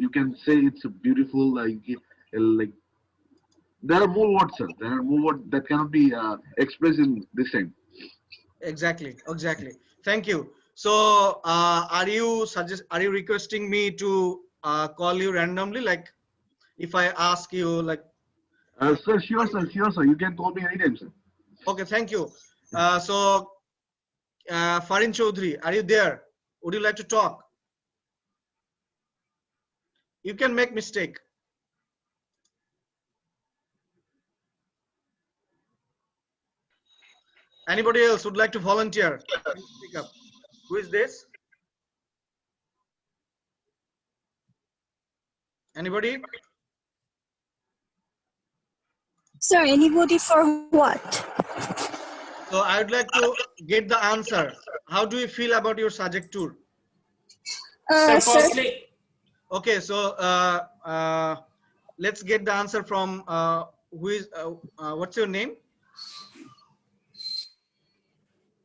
you can say it's a beautiful, like there are more words, sir. There are more words that cannot be expressed in this time. Exactly. Thank you. So are you requesting me to call you randomly, like if I ask you like Sir, sure, sir. You can call me anytime, sir. Okay, thank you. So Farin Chaudhary, are you there? Would you like to talk? You can make mistake. Anybody else would like to volunteer? Please speak up. Who is this? Anybody? Sir, anybody for what? So I would like to get the answer. How do you feel about your subject tour? Sir, Sir, firstly, Okay, so let's get the answer from who is what's your name?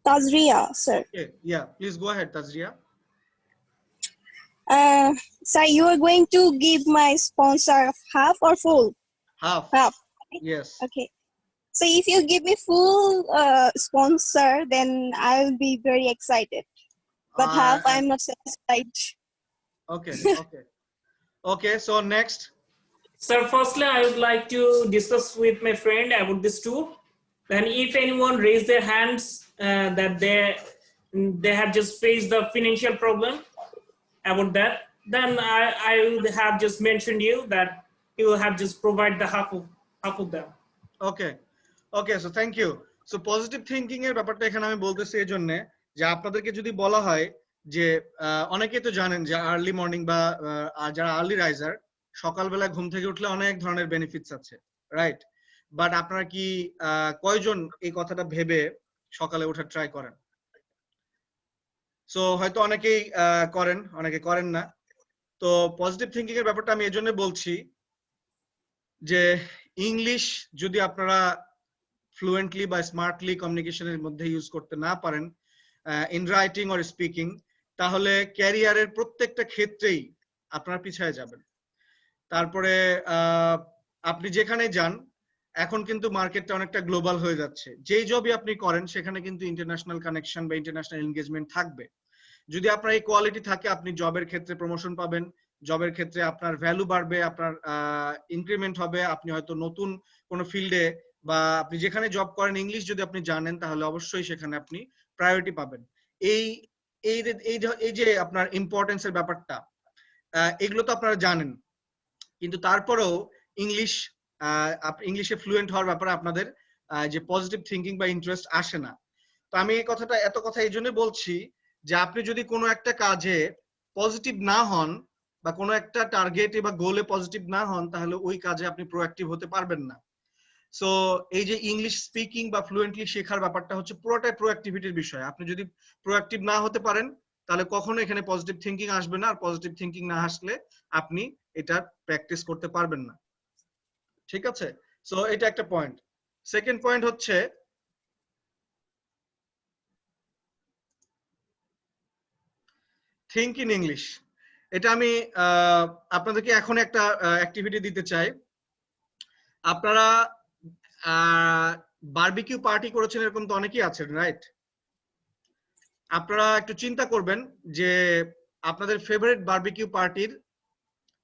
Tazria, sir. Okay, yeah, please go ahead, Tazria. Sir, you are going to give my sponsor half or full? Half. Half. Yes. Okay. So if you give me full sponsor, then I'll be very excited. But half, I'm not satisfied. Okay, okay. Okay, so next. sir, firstly, I would like to discuss with my friend about this tour. Then if anyone raise their hands that they have just faced the financial problem about that, then I would have just mentioned you that you will have just provide the half of them. Okay, okay, so thank you. So positive thinking এর ব্যাপারটা এখানে আমি বলতেছি এই জন্য যে আপনাদেরকে যদি বলা হয় যে অনেকেই তো জানেন যে আর্লি মর্নিং বা যারা আর্লি রাইজার সকালবেলা ঘুম থেকে উঠলে অনেক ধরনের বেনিফিটস আছে, রাইট? বাট আপনারা কি কয়জন এই কথাটা ভেবে সকালে ওঠার ট্রাই করেন? সো হয়তো অনেকেই করেন, অনেকে করেন না। তো পজিটিভ থিংকিং এর ব্যাপারটা আমি এজন্য বলছি যে ইংলিশ যদি আপনারা ফ্লুয়েন্টলি বা স্মার্টলি কমিউনিকেশনের মধ্যে ইউজ করতে না পারেন, ইন রাইটিং অর স্পিকিং, তাহলে ক্যারিয়ারের প্রত্যেকটা ক্ষেত্রেই আপনারা পিছিয়ে যাবেন। তারপরে আপনি যেখানে যান, এখন কিন্তু মার্কেটটা অনেকটা গ্লোবাল হয়ে যাচ্ছে। যেই জবই আপনি করেন সেখানে কিন্তু ইন্টারন্যাশনাল কানেকশন বা ইন্টারন্যাশনাল এনগেজমেন্ট থাকবে। যদি আপনার এই কোয়ালিটি থাকে, আপনি জবের ক্ষেত্রে প্রমোশন পাবেন, জবের ক্ষেত্রে আপনার ভ্যালু বাড়বে, আপনার ইনক্রিমেন্ট হবে, আপনি হয়তো নতুন কোনো ফিল্ডে বা আপনি যেখানে জব করেন ইংলিশ যদি আপনি জানেন তাহলে অবশ্যই সেখানে আপনি প্রায়োরিটি পাবেন। এই এই এই যে আপনার ইম্পর্টেন্সের ব্যাপারটা, এগুলো তো আপনারা জানেন, কিন্তু তারপরেও ইংলিশে ফ্লুয়েন্ট হওয়ার ব্যাপারে আপনাদের যে পজিটিভ থিঙ্কিং বা ইন্টারেস্ট আসে না। তো আমি এই কথাটা এত কথা এই জন্য বলছি যে আপনি যদি কোনো একটা কাজে পজিটিভ না হন বা কোনো একটা টার্গেটে বা গোলে পজিটিভ না হন, তাহলে ওই কাজে আপনি প্রোঅ্যাক্টিভ হতে পারবেন না। সো এই যে ইংলিশ স্পিকিং বা ফ্লুয়েন্টলি শেখার ব্যাপারটা হচ্ছে পুরোটাই প্রোঅ্যাক্টিভিটির বিষয়। আপনি যদি প্রোঅ্যাক্টিভ না হতে পারেন তাহলে কখনো এখানে পজিটিভ থিঙ্কিং আসবে না, আর পজিটিভ থিঙ্কিং না আসলে আপনি এটা প্র্যাকটিস করতে পারবেন না। ঠিক আছে? সো এটা একটা পয়েন্ট। সেকেন্ড পয়েন্ট হচ্ছে থিঙ্ক ইন ইংলিশ। এটা আমি আপনাদেরকে এখন একটা অ্যাক্টিভিটি দিতে চাই। আপনারা বারবিকিউ পার্টি করেছেন এরকম তো অনেকেই আছেন, রাইট? আপনারা একটু চিন্তা করবেন যে আপনাদের ফেভারিট বারবিকিউ পার্টির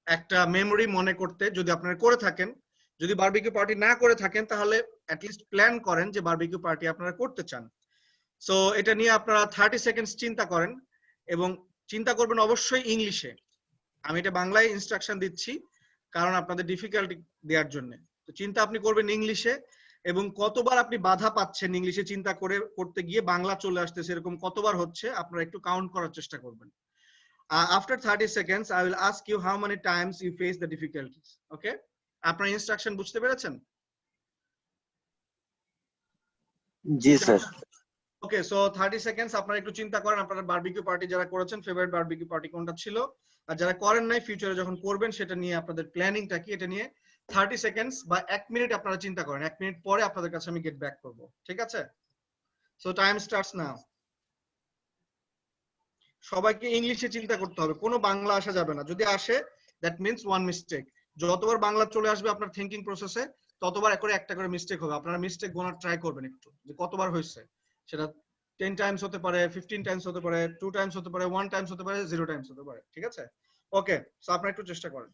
একটা মেমোরি মনে করতে, যদি আপনারা করে থাকেন। যদি বারবিকিউ পার্টি না করে থাকেন তাহলে অ্যাটলিস্ট প্ল্যান করেন যে বারবিকিউ পার্টি আপনারা করতে চান। সো এটা নিয়ে আপনারা 30 সেকেন্ডস চিন্তা করেন এবং চিন্তা করবেন অবশ্যই ইংলিশে। আমি এটা বাংলায় ইনস্ট্রাকশন দিচ্ছি কারণ আপনাদের ডিফিকাল্টি দেওয়ার জন্য। তো চিন্তা আপনি করবেন ইংলিশে, এবং কতবার আপনি বাধা পাচ্ছেন ইংলিশে চিন্তা করতে গিয়ে বাংলা চলে আসতেছে এরকম কতবার হচ্ছে আপনারা একটু কাউন্ট করার চেষ্টা করবেন। After 30 seconds I will ask you how many times you face the difficulties. Okay? আপনারা ইনস্ট্রাকশন বুঝতে পেরেছেন? জি স্যার। ওকে, সো 30 সেকেন্ডস আপনারা একটু চিন্তা করেন আপনারা বারবিকিউ পার্টি যারা করেছেন ফেভারিট বারবিকিউ পার্টি কোনটা ছিল, আর যারা করেন নাই ফিউচারে যখন করবেন সেটা নিয়ে আপনাদের প্ল্যানিংটা কি এটা নিয়ে 30 সেকেন্ডস বা 1 মিনিট আপনারা চিন্তা করেন। 1 মিনিট পরে আপনাদের কাছে আমি গেট ব্যাক করব, ঠিক আছে? So time starts now. সবাইকে ইংলিশে চিন্তা করতে হবে, কোনো বাংলা আসা যাবে না। যদি আসে দ্যাট মিন্স ওয়ান মিস্টেক। যতবার বাংলা চলে আসবে আপনার থিংকিং প্রসেসে ততবার করে একটা করে মিস্টেক হবে। আপনারা মিস্টেক গোনার ট্রাই করবেন একটু যে কতবার হয়েছে। সেটা 10 টাইমস হতে পারে, 15 টাইমস হতে পারে, 2 টাইমস হতে পারে, 1 টাইমস হতে পারে, 0 টাইমস হতে পারে, ঠিক আছে? ওকে, সো আপনারা একটু চেষ্টা করেন।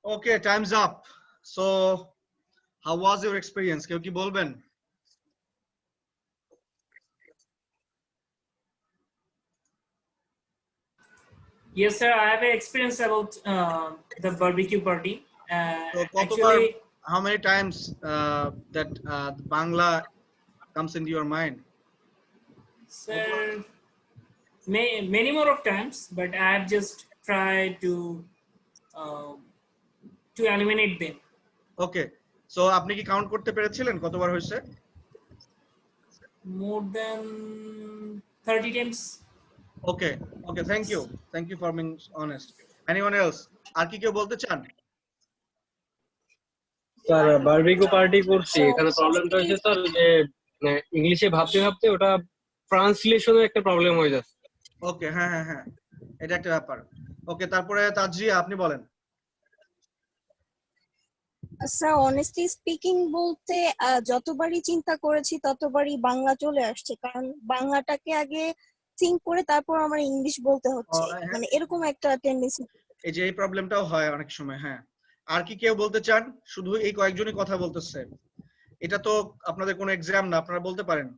Okay, time's up. So how was your experience? কেউ কি বলবেন? Yes, sir. I have an experience about the barbecue party. So Actually, how many times that Bangla comes into your mind? sir, many more of times, but I have just tried to eliminate them. Okay, so আপনি কি count করতে পেরেছিলেন কতবার হয়েছে? More than 30 times. Okay, okay, thank you for being honest. Anyone else? আর কি কেউ বলতে চান? স্যার বারবিকিউ পার্টি করছি, এখানে প্রবলেমটা হচ্ছে স্যার যে ইংলিশে ভাবতে ভাবতে ওটা ট্রান্সলেশনের একটা প্রবলেম হয়ে যাচ্ছে। ওকে, হ্যাঁ এটা একটা ব্যাপার। ওকে, তারপরে তাজরিয়া আপনি বলেন। স্যার অনেস্টলি স্পিকিং বলতে যতবারই চিন্তা করেছি ততবারই বাংলা চলে আসছে, কারণ বাংলাটাকে আগে থিঙ্ক করে তারপর আমার ইংলিশ বলতে হচ্ছে, মানে এরকম একটা টেন্ডেন্সি। এই যে এই প্রবলেমটাও হয় অনেক সময়। হ্যাঁ, আর কি কেউ বলতে চান? শুধু এই কয়েকজনই কথা বলতেছে। এটা তো আপনাদের কোনো এক্সাম না, আপনারা বলতে পারেন।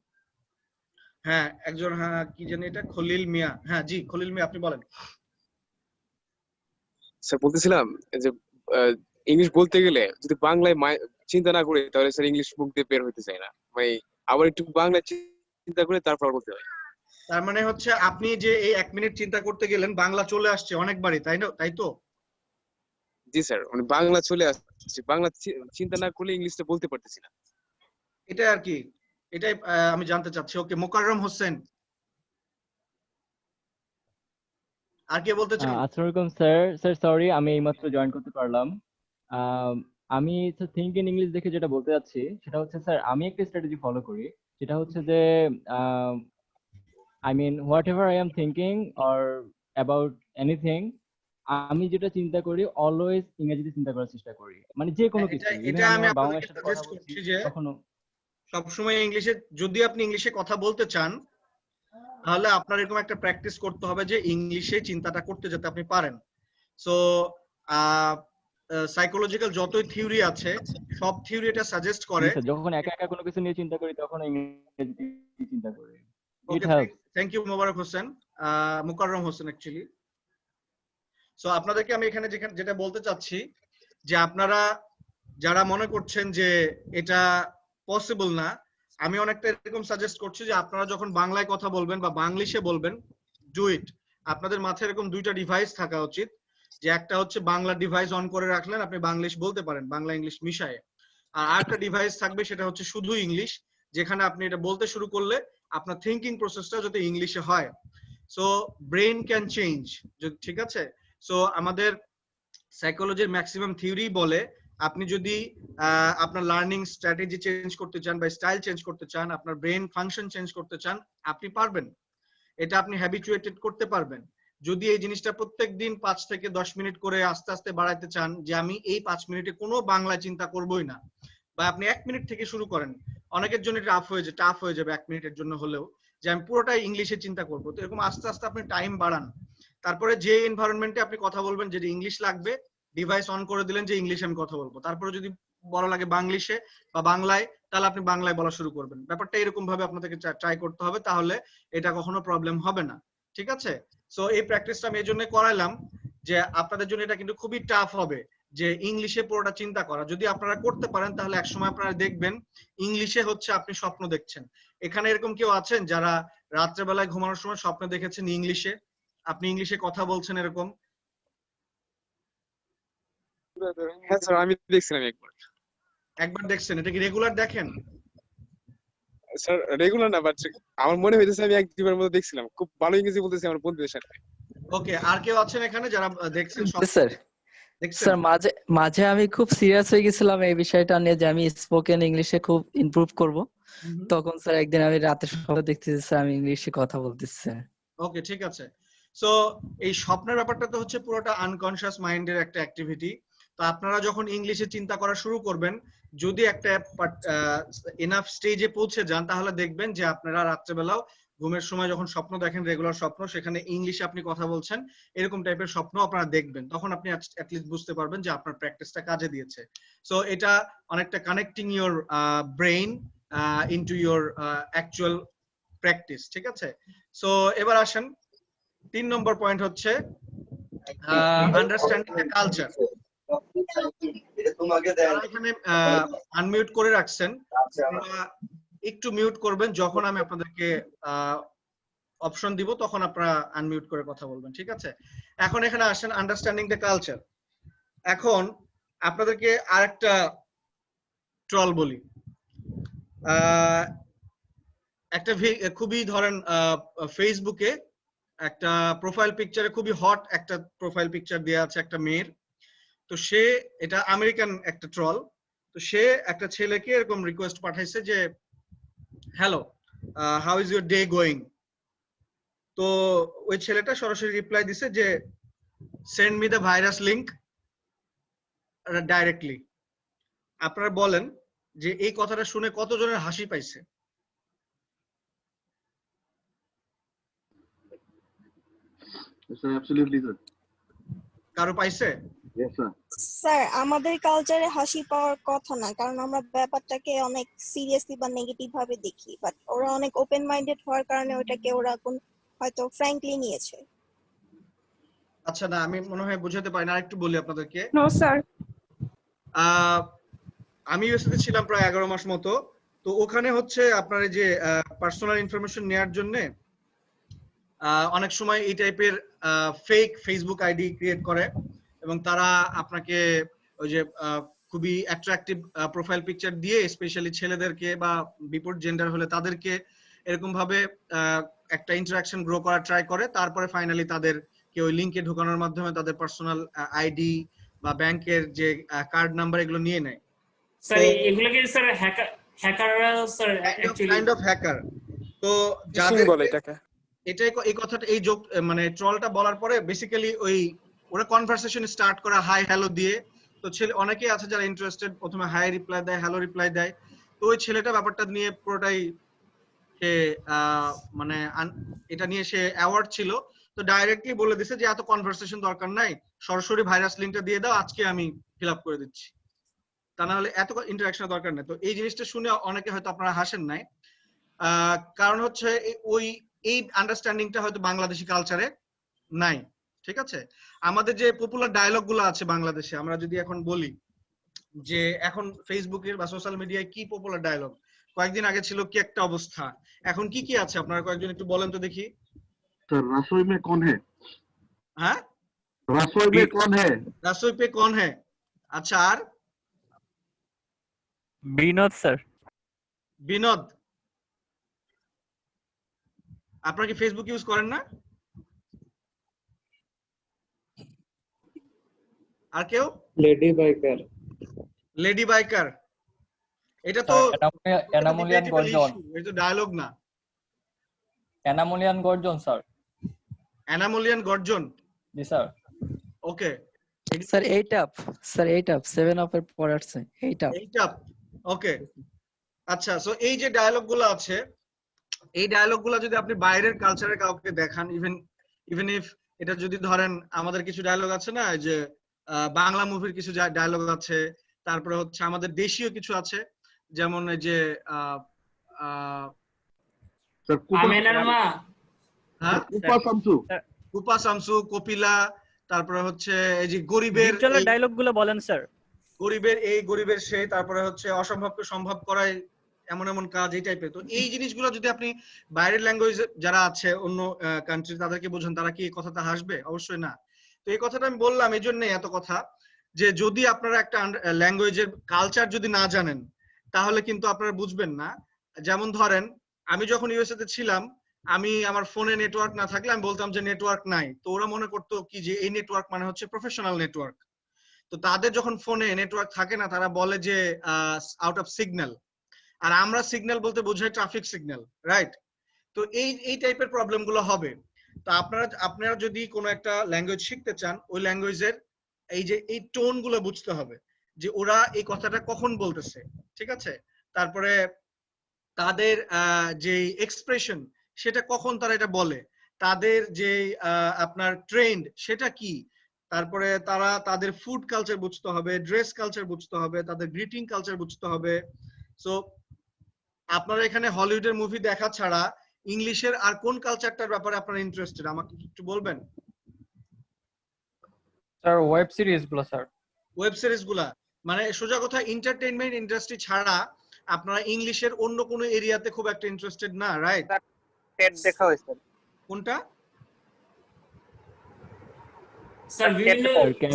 হ্যাঁ, একজন, হ্যাঁ কি জানি এটা, খলিল মিয়া। হ্যাঁ জি, খলিল মিয়া আপনি বলেন। স্যার বলতেছিলাম যে ইংলিশ বলতে গেলে যদি বাংলায় চিন্তা না করি তাহলে স্যার ইংলিশ মুখ দিয়ে বের হইতে চায় না, মানে আবার একটু বাংলায় চিন্তা করে তারপর বলতে হয়। তার মানে হচ্ছে আপনি যে এই 1 মিনিট চিন্তা করতে গেলেন বাংলা চলে আসছে অনেকবারই, তাই না? তাই তো? জি স্যার, মানে বাংলা চলে আসছে, বাংলা চিন্তা না করলে ইংলিশটা বলতে পারতেছি না। এটা আর কি, এটাই আমি জানতে চাচ্ছি। ওকে, মোকাররম হোসেন আর কে বলতে চান? আসসালামু আলাইকুম স্যার সরি আমি এইমাত্র জয়েন করতে পারলাম। আমি থিঙ্ক ইন ইংলিশ দেখে যেটা বলতে যাচ্ছি সেটা হচ্ছে স্যার আমি একটা স্ট্র্যাটেজি ফলো করি, যেটা হচ্ছে যে I mean whatever I am thinking or about anything, আমি যেটা চিন্তা করি অলওয়েজ ইংরেজিতে চিন্তা করার চেষ্টা করি, মানে যে কোনো কিছু। এটা আমি আপনাদেরকে সাজেস্ট করছি যে সবসময় ইংলিশে, যদি আপনি ইংলিশে কথা বলতে চান তাহলে আপনার এরকম একটা প্র্যাকটিস করতে হবে যে ইংলিশে চিন্তাটা করতে যাতে আপনি পারেন। সো সাইকোলজিক্যাল যতই থিওরি আছে সব থিওরি এটা সাজেস্ট করে যখন একা একা কোনো কিছু নিয়ে চিন্তা করি তখন ইংরেজিতে চিন্তা করি। Okay, thank you Mobarak Hossain, Mokarram Hossain actually. So আপনাদেরকে আমি এখানে যেটা বলতে চাচ্ছি যে আপনারা যারা মনে করছেন যে এটা পসিবল না, আমি অনেকটা এরকম সাজেস্ট করছি যে আপনারা যখন বাংলায় কথা বলবেন বা বাংলিশে বলবেন, ডু ইট। আপনাদের মাথায় এরকম দুইটা ডিভাইস থাকা উচিত, যে একটা হচ্ছে বাংলা ডিভাইস অন করে রাখলেন, আপনি বাংলিশ বলতে পারেন বাংলা ইংলিশ মিশায়ে, আর আরেকটা ডিভাইস থাকবে সেটা হচ্ছে শুধু ইংলিশ, যেখানে আপনি এটা বলতে শুরু করলে আপনার থিঙ্কিং প্রসেসটা যাতে ইংলিশে হয়। সো ব্রেন ক্যান চেঞ্জ, ঠিক আছে? সো আমাদের সাইকোলজির ম্যাক্সিমাম থিওরি বলে আপনি যদি আপনার লার্নিং স্ট্র্যাটেজি চেঞ্জ করতে চান বা স্টাইল চেঞ্জ করতে চান, আপনার ব্রেন ফাংশন চেঞ্জ করতে চান, আপনি পারবেন। এটা আপনি হ্যাবিচুয়েটেড করতে পারবেন যদি এই জিনিসটা প্রত্যেকদিন 5 থেকে 10 মিনিট করে আস্তে আস্তে বাড়াইতে চান, যে আমি এই 5 মিনিটে কোনো বাংলা চিন্তা করবই না, বা আপনি 1 মিনিট থেকে শুরু করেন। অনেকের জন্য টাফ হয়ে যাবে 1 মিনিটের জন্য হলেও, যে আমি পুরোটাই ইংলিশে চিন্তা করব। তো এরকম আস্তে আস্তে আপনি টাইম বাড়ান। তারপরে যে এনভায়রনমেন্টে আপনি কথা বলবেন, যদি ইংলিশ লাগবে ডিভাইস অন করে দিলেন যে ইংলিশে আমি কথা বলবো, তারপরে যদি বলা লাগে বাংলিশে বা বাংলায়, তাহলে আপনি বাংলায় বলা শুরু করবেন। ব্যাপারটা এরকম ভাবে আপনাদেরকে ট্রাই করতে হবে, তাহলে এটা কখনো প্রবলেম হবে না, ঠিক আছে? সো এই প্র্যাকটিসটা আমি এই জন্য করাইলাম যে আপনাদের জন্য এটা কিন্তু খুবই টাফ হবে যে ইংলিশে পুরোটা চিন্তা করা। যদি আপনারা করতে পারেন তাহলে একসময় আপনারা দেখবেন ইংলিশে হচ্ছে আপনি স্বপ্ন দেখছেন। এখানে এরকম কেউ আছেন যারা রাত্রেবেলায় ঘুমানোর সময় স্বপ্ন দেখেছেন ইংলিশে, আপনি ইংলিশে কথা বলছেন এরকম? হ্যাঁ স্যার, আমি দেখছিলাম একবার দেখছেন? এটা কি রেগুলার দেখেন? স্যার রেগুলার না, বাট আমার মনে হইতেছে আমি 1-2 বার মতো দেখছিলাম। খুব ভালো ইংরেজি বলতেছি আমার বন্ধুদের সাথে। ওকে, আর কেউ আছেন এখানে যারা দেখছেন? স্যার স্যার মাঝে আমি খুব সিরিয়াস হয়ে গেছিলাম এই বিষয়টা নিয়ে যে আমি স্পোকেন ইংলিশে খুব ইমপ্রুভ করব। তখন স্যার একদিন আমি রাতে স্বপ্ন দেখতেছি স্যার আমি ইংলিশে কথা বলতেছি স্যার। ওকে, ঠিক আছে। সো এই স্বপ্নের ব্যাপারটা তো হচ্ছে পুরোটা আনকনশিয়াস মাইন্ডের একটা অ্যাক্টিভিটি। তো আপনারা যখন ইংলিশে চিন্তা করা শুরু করবেন, যদি একটা এনাফ স্টেজে পৌঁছে যান, তাহলে দেখবেন যে আপনারা রাত্রেবেলাও ঘুমের সময় যখন স্বপ্ন দেখেন রেগুলার স্বপ্ন, সেখানে ইংলিশে আপনি কথা বলছেন, এরকম টাইপের স্বপ্ন আপনারা দেখবেন, তখন আপনি অ্যাটলিস্ট বুঝতে পারবেন যে আপনার প্র্যাকটিসটা কাজে দিয়েছে। সো এটা অনেকটা connecting your brain into your actual practice, ঠিক আছে? সো এবার আসেন 3 নম্বর পয়েন্ট হচ্ছে আন্ডারস্ট্যান্ডিং দ্য কালচার। এখানে আনমিউট করে রাখছেন, একটু মিউট করবেন, যখন আমি আপনাদেরকে অপশন দিব তখন আপনারা আনমিউট করে কথা বলবেন, ঠিক আছে? এখন এখানে আসেন আন্ডারস্ট্যান্ডিং দ্য কালচার। এখন আপনাদেরকে আরেকটা ট্রল বলি। একটা খুবই ধরেন ফেসবুকে একটা প্রোফাইল পিকচারে খুবই হট একটা প্রোফাইল পিকচার দেওয়া আছে একটা মেয়ের। তো সে, এটা আমেরিকান একটা ট্রল, তো সে একটা ছেলেকে এরকম রিকোয়েস্ট পাঠাইছে যে hello how is your day going. তো ওই ছেলেটা সরাসরি রিপ্লাই দিছে যে send me the virus link directly. আপনারা বলেন যে এই কথাটা শুনে কতজনের হাসি পাইছে? কারো পাইছে? স্যার আমাদের কালচারে হাসি পাওয়ার কথা না, কারণ আমরা ব্যাপারটাকে অনেক সিরিয়াসলি বা নেগেটিভ ভাবে দেখি, বাট ওরা অনেক ওপেন মাইন্ডেড হওয়ার কারণে ওটাকে ওরা হয়তো ফ্র্যাঙ্কলি নিয়েছে। আচ্ছা, না আমি মনে হয় বুঝাতে পারি না, আরেকটু বলি আপনাদেরকে। No sir. আমি ইউএসএতে ছিলাম প্রায় 11 মাস মতো। তো ওখানে হচ্ছে আপনার এই যে পার্সোনাল ইনফরমেশন নেওয়ার জন্য অনেক সময় এই টাইপের ফেক ফেসবুক আইডি ক্রিয়েট করে এবং তারা আপনাকে ওই যে খুবই অ্যাট্রাকটিভ প্রোফাইল পিকচার দিয়ে স্পেশালি ছেলেদেরকে বা বিপরীত জেন্ডার হলে তাদেরকে এরকম ভাবে একটা ইন্টারাকশন গ্রো করার ট্রাই করে, তারপরে ফাইনালি তাদেরকে ওই লিংকে ঢোকানোর মাধ্যমে তাদের পার্সোনাল আইডি বা ব্যাংকের যে কার্ড নাম্বার এগুলো নিয়ে নেয়। স্যার এগুলো কি স্যার হ্যাকাররা sir actually kind of hacker. তো যাদের বলে এটাকে, এটাই এই কথাটা এই যোগ মানে ট্রলটা বলার পরে বেসিক্যালি ওই ওরা কনভারসেশন স্টার্ট করা হাই হ্যালো দিয়ে। তো ছেলে অনেকেই আছে যারা ইন্টারেস্টেড, প্রথমে হাই রিপ্লাই দেয়, হ্যালো রিপ্লাই দেয়। তো ওই ছেলেটা ব্যাপারটা নিয়ে পুরোটাই সে মানে এটা নিয়ে সে অ্যাওয়ার্ড ছিল। তো ডাইরেক্টলি বলে দিছে যে এত কনভারসেশন দরকার নাই, সরাসরি ভাইরাস লিংকটা দিয়ে দাও, আজকে আমি ফিল আপ করে দিচ্ছি, তা না হলে এত ইন্টারাকশন দরকার নেই। তো এই জিনিসটা শুনে অনেকে হয়তো আপনারা হাসেন নাই, কারণ হচ্ছে ওই এই আন্ডারস্ট্যান্ডিংটা হয়তো বাংলাদেশি কালচারে নাই, ঠিক আছে? আমাদের যে পপুলার ডায়লগ গুলো আছে বাংলাদেশে, আমরা যদি এখন বলি যে এখন ফেসবুকের বা সোশ্যাল মিডিয়ায় কি পপুলার ডায়লগ, কয়েকদিন আগে ছিল কি একটা অবস্থা, এখন কি কি আছে আপনারা কয়েকজন একটু বলেন তো দেখি। স্যার রসোই মে কোন হে? হ্যাঁ, রসোই মে কোন হে? রসোই পে কোন হে। আচ্ছা, আর বিনোদ স্যার। বিনোদ, আপনারা কি ফেসবুক ইউজ করেন না? আর কেউ? Lady biker. লেডি বাইকার, এটা তো এনামুলিয়ান গর্জন। এটা তো ডায়লগ না। এনামুলিয়ান গর্জন স্যার। এনামুলিয়ান গর্জন, জি sir. Okay sir 8 up, sir 8 up 7 আপের পর আসছে 8 আপ। 8 আপ, ওকে। আচ্ছা, সো এই যে ডায়লগ গুলো আছে, এই ডায়লগ গুলো যদি আপনি বাইরের কালচারের কাউকে দেখান, ইভেন ইফ এটা যদি ধরেন আমাদের কিছু ডায়লগ আছে না, যে বাংলা মুভির কিছু ডায়লগ আছে, তারপরে হচ্ছে আমাদের দেশীয় কিছু আছে, যেমন এই যে আমিনের মা, হ্যাঁ কুপা শামসু, কপিলা, তারপরে হচ্ছে এই যে গরিবের ডায়লগ গুলো বলেন স্যার। গরিবের এই গরিবের সেই, তারপরে হচ্ছে অসম্ভবকে সম্ভব করায় এমন এমন কাজ, এই টাইপের। তো এই জিনিসগুলো যদি আপনি বাইরের ল্যাঙ্গুয়েজ যারা আছে অন্য কান্ট্রি তাদেরকে বোঝান, তারা কি এই কথাটা হাসবে? অবশ্যই না। তো এই কথাটা আমি বললাম এই জন্যই এত কথা, যে যদি আপনারা একটা ল্যাঙ্গুয়েজের কালচার যদি না জানেন তাহলে কিন্তু আপনারা বুঝবেন না। যেমন ধরেন আমি যখন ইউএসএ তে ছিলাম, আমি আমার ফোনে নেটওয়ার্ক না থাকলে আমি বলতাম যে নেটওয়ার্ক নাই, তো ওরা মনে করতো কি যে এই নেটওয়ার্ক মানে হচ্ছে প্রফেশনাল নেটওয়ার্ক। তো তাদের যখন ফোনে নেটওয়ার্ক থাকে না, তারা বলে যে আউট অফ সিগন্যাল, আর আমরা সিগন্যাল বলতে বোঝাই ট্রাফিক সিগন্যাল, রাইট? তো এই টাইপের প্রবলেম গুলো হবে। তো আপনারা যদি কোনো একটা ল্যাঙ্গুয়েজ শিখতে চান, ওই ল্যাঙ্গুয়েজের এই যে এই টোন গুলো বুঝতে হবে, যে ওরা এই কথাটা কখন বলতেছে, ঠিক আছে? তারপরে তাদের যে এক্সপ্রেশন, সেটা কখন তারা এটা বলে, তাদের যে আপনার ট্রেন্ড সেটা কি, তারপরে তারা তাদের ফুড কালচার বুঝতে হবে, ড্রেস কালচার বুঝতে হবে, তাদের গ্রিটিং কালচার বুঝতে হবে। সো আপনারা এখানে হলিউডের মুভি দেখা ছাড়া ইংলিশের আর কোন কালচারটার ব্যাপারে আপনারা ইন্টারেস্টেড আমাকে একটু বলবেন? স্যার ওয়েব সিরিজ গুলো স্যার। ওয়েব সিরিজ গুলা, মানে সোজা কথা এন্টারটেইনমেন্ট ইন্ডাস্ট্রি ছাড়া আপনারা ইংলিশের অন্য কোনো এরিয়াতে খুব একটা ইন্টারেস্টেড না, রাইট? টেট দেখা হয়েছে। কোনটা স্যার? বিভিন্ন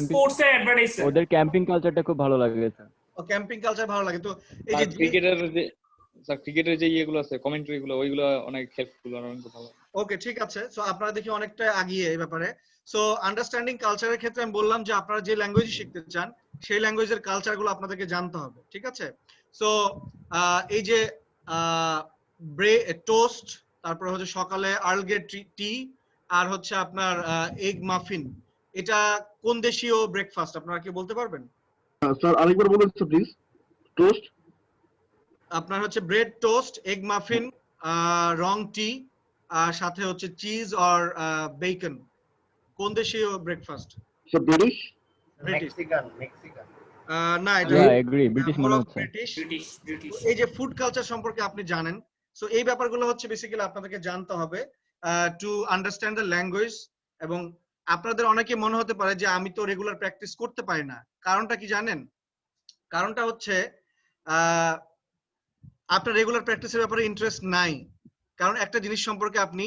স্পোর্টস এর অ্যাডভার্টাইজ। ওদের ক্যাম্পিং কালচারটা খুব ভালো লাগে স্যার। ও ক্যাম্পিং কালচার ভালো লাগে। তো এই যে ক্রিকেটের যে ইয়েগুলো আছে, কমেন্ট্রি গুলো, ওইগুলো অনেক হেল্পফুল আর অনেক ভালো। ওকে, ঠিক আছে। সো আপনারা দেখি অনেকটা আগিয়ে এই ব্যাপারে। সো আন্ডারস্ট্যান্ডিং কালচারের ক্ষেত্রে আমি বললাম যে আপনারা যে ল্যাঙ্গুয়েজ শিখতে চান সেই ল্যাঙ্গুয়েজের কালচারগুলো আপনাদেরকে জানতে হবে, ঠিক আছে? সো এই যে টোস্ট, তারপরে হচ্ছে সকালে আর্ল গ্রে টি, আর হচ্ছে আপনার এগ মাফিন, এটা কোন দেশীয় ব্রেকফাস্ট আপনারা কি বলতে পারবেন? স্যার আরেকবার বলুন তো প্লিজ। টোস্ট আপনার হচ্ছে ব্রেড টোস্ট, এগ মাফিন, রং টি, আর সাথে হচ্ছে চিজ আর বেকন, কোন দেশীয় ব্রেকফাস্ট? Sir British. মেক্সিকান না, এটা ব্রিটিশ মনে হচ্ছে। ব্রিটিশ। এই যে ফুড কালচার সম্পর্কে আপনি জানেন, সো এই ব্যাপারগুলো হচ্ছে বেসিক্যালি আপনাদেরকে জানতে হবে টু আন্ডারস্ট্যান্ড দ্য ল্যাঙ্গুয়েজ। এবং আপনাদের অনেকে মনে হতে পারে যে আমি তো রেগুলার প্র্যাকটিস করতে পারি না। কারণটা কি জানেন? কারণটা হচ্ছে আপনার রেগুলার প্র্যাকটিসের ব্যাপারে ইন্টারেস্ট নাই, কারণ একটা জিনিস সম্পর্কে আপনি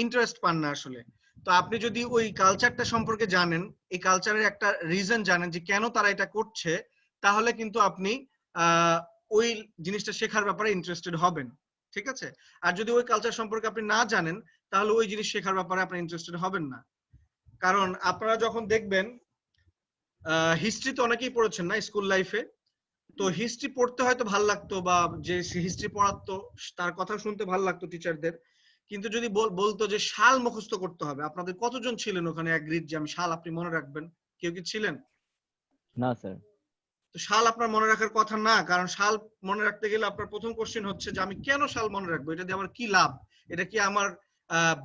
ইন্টারেস্ট পান না আসলে। তো আপনি যদি ওই কালচারটা সম্পর্কে জানেন, এই কালচারের একটা রিজন জানেন যে কেন তারা এটা করছে, তাহলে কিন্তু আপনি ওই জিনিসটা শেখার ব্যাপারে ইন্টারেস্টেড হবেন, ঠিক আছে? আর যদি ওই কালচার সম্পর্কে আপনি না জানেন, তাহলে ওই জিনিস শেখার ব্যাপারে আপনি ইন্টারেস্টেড হবেন না। কারণ আপনারা যখন দেখবেন, হিস্ট্রি তো অনেকেই পড়েছেন না স্কুল লাইফে, তো হিস্ট্রি পড়তে হয়তো ভালো লাগতো, বা যে হিস্ট্রি পড়াতো তার কথা শুনতে ভালো লাগতো টিচারদের, কিন্তু যদি বলতো যে সাল মুখস্থ করতে হবে, আপনাদের কতজন ছিলেন ওখানে এগ্রিড যে আমি সাল আপনি মনে রাখবেন? কেউ কি ছিলেন? না স্যার। তো সাল আপনার মনে রাখার কথা না, কারণ সাল মনে রাখতে গেলে আপনার প্রথম কোশ্চেন হচ্ছে যে আমি কেন সাল মনে রাখবো, এটা দিয়ে আমার কি লাভ? এটা কি আমার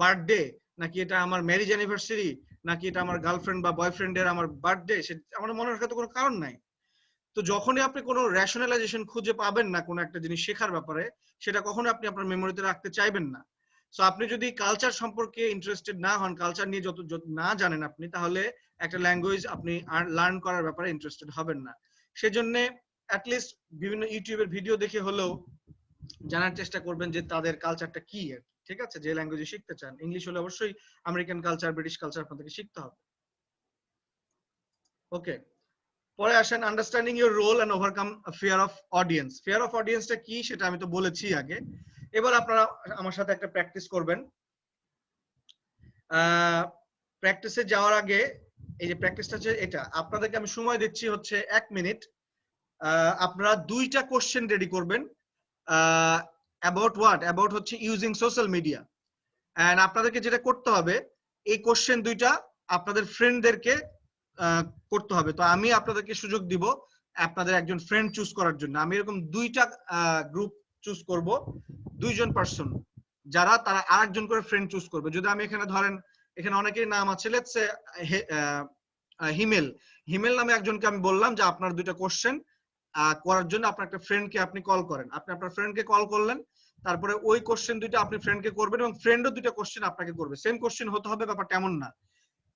বার্থডে, নাকি এটা আমার ম্যারেজ অ্যানিভার্সারি, নাকি এটা আমার গার্লফ্রেন্ড বা বয়ফ্রেন্ডের আমার বার্থডে? আমার মনে রাখার তো কোনো কারণ নাই। তো যখনই আপনি কোনো রেশনালাইজেশন খুঁজে পাবেন না কোনো একটা জিনিস শেখার ব্যাপারে, সেটা কখনো আপনি আপনার মেমোরিতে রাখতে চাইবেন না। সো আপনি যদি কালচার সম্পর্কে ইন্টারেস্টেড না হন, কালচার নিয়ে যত না জানেন আপনি, তাহলে একটা ল্যাঙ্গুয়েজ আপনি লার্ন করার ব্যাপারে ইন্টারেস্টেড হবেন না। সেজন্য অ্যাটলিস্ট বিভিন্ন ইউটিউবের ভিডিও দেখে হলেও জানার চেষ্টা করবেন যে তাদের কালচারটা কি, ঠিক আছে? যে ল্যাঙ্গুয়েজে শিখতে চান, ইংলিশ হলে অবশ্যই আমেরিকান কালচার, ব্রিটিশ কালচার আপনাদেরকে শিখতে হবে। ওকে, পরে আসেন understanding your role and overcome fear of audience. Fear of অডিয়েন্সটা কি সেটা আমি তো বলেছি আগে। এবার আপনারা আমার সাথে একটা প্র্যাকটিস করবেন। প্র্যাকটিসে যাওয়ার আগে এই যে প্র্যাকটিসটা আছে, এটা আপনাদেরকে আমি সময় দিচ্ছি হচ্ছে 1 মিনিট। আপনারা 2টা কোশ্চেন রেডি করবেন। About what? অ্যাবাউট হচ্ছে ইউজিং সোশ্যাল মিডিয়া। এন্ড আপনাদেরকে যেটা করতে হবে, এই কোশ্চেন 2টা আপনাদের ফ্রেন্ডদেরকে করতে হবে। তো আমি আপনাদেরকে সুযোগ দিব আপনাদের একজন ফ্রেন্ড চুজ করার জন্য। আমি এরকম 2টা গ্রুপ চুজ করব, 2জন পারসন যারা তারা আরেকজন করে ফ্রেন্ড চুজ করবে। যদি আমি এখানে ধরেন, এখানে অনেকের নাম আছে, লেটস সে হিমেল নামে একজনকে আমি বললাম যে আপনার 2টা কোশ্চেন করার জন্য আপনার একটা ফ্রেন্ডকে আপনি কল করেন। আপনি আপনার ফ্রেন্ডকে কল করলেন, তারপরে ওই কোশ্চেন 2টা আপনি ফ্রেন্ডকে করবেন এবং ফ্রেন্ডও 2টা কোশ্চেন আপনাকে করবে। সেম কোশ্চেন হতে হবে, ব্যাপারটা এমন না।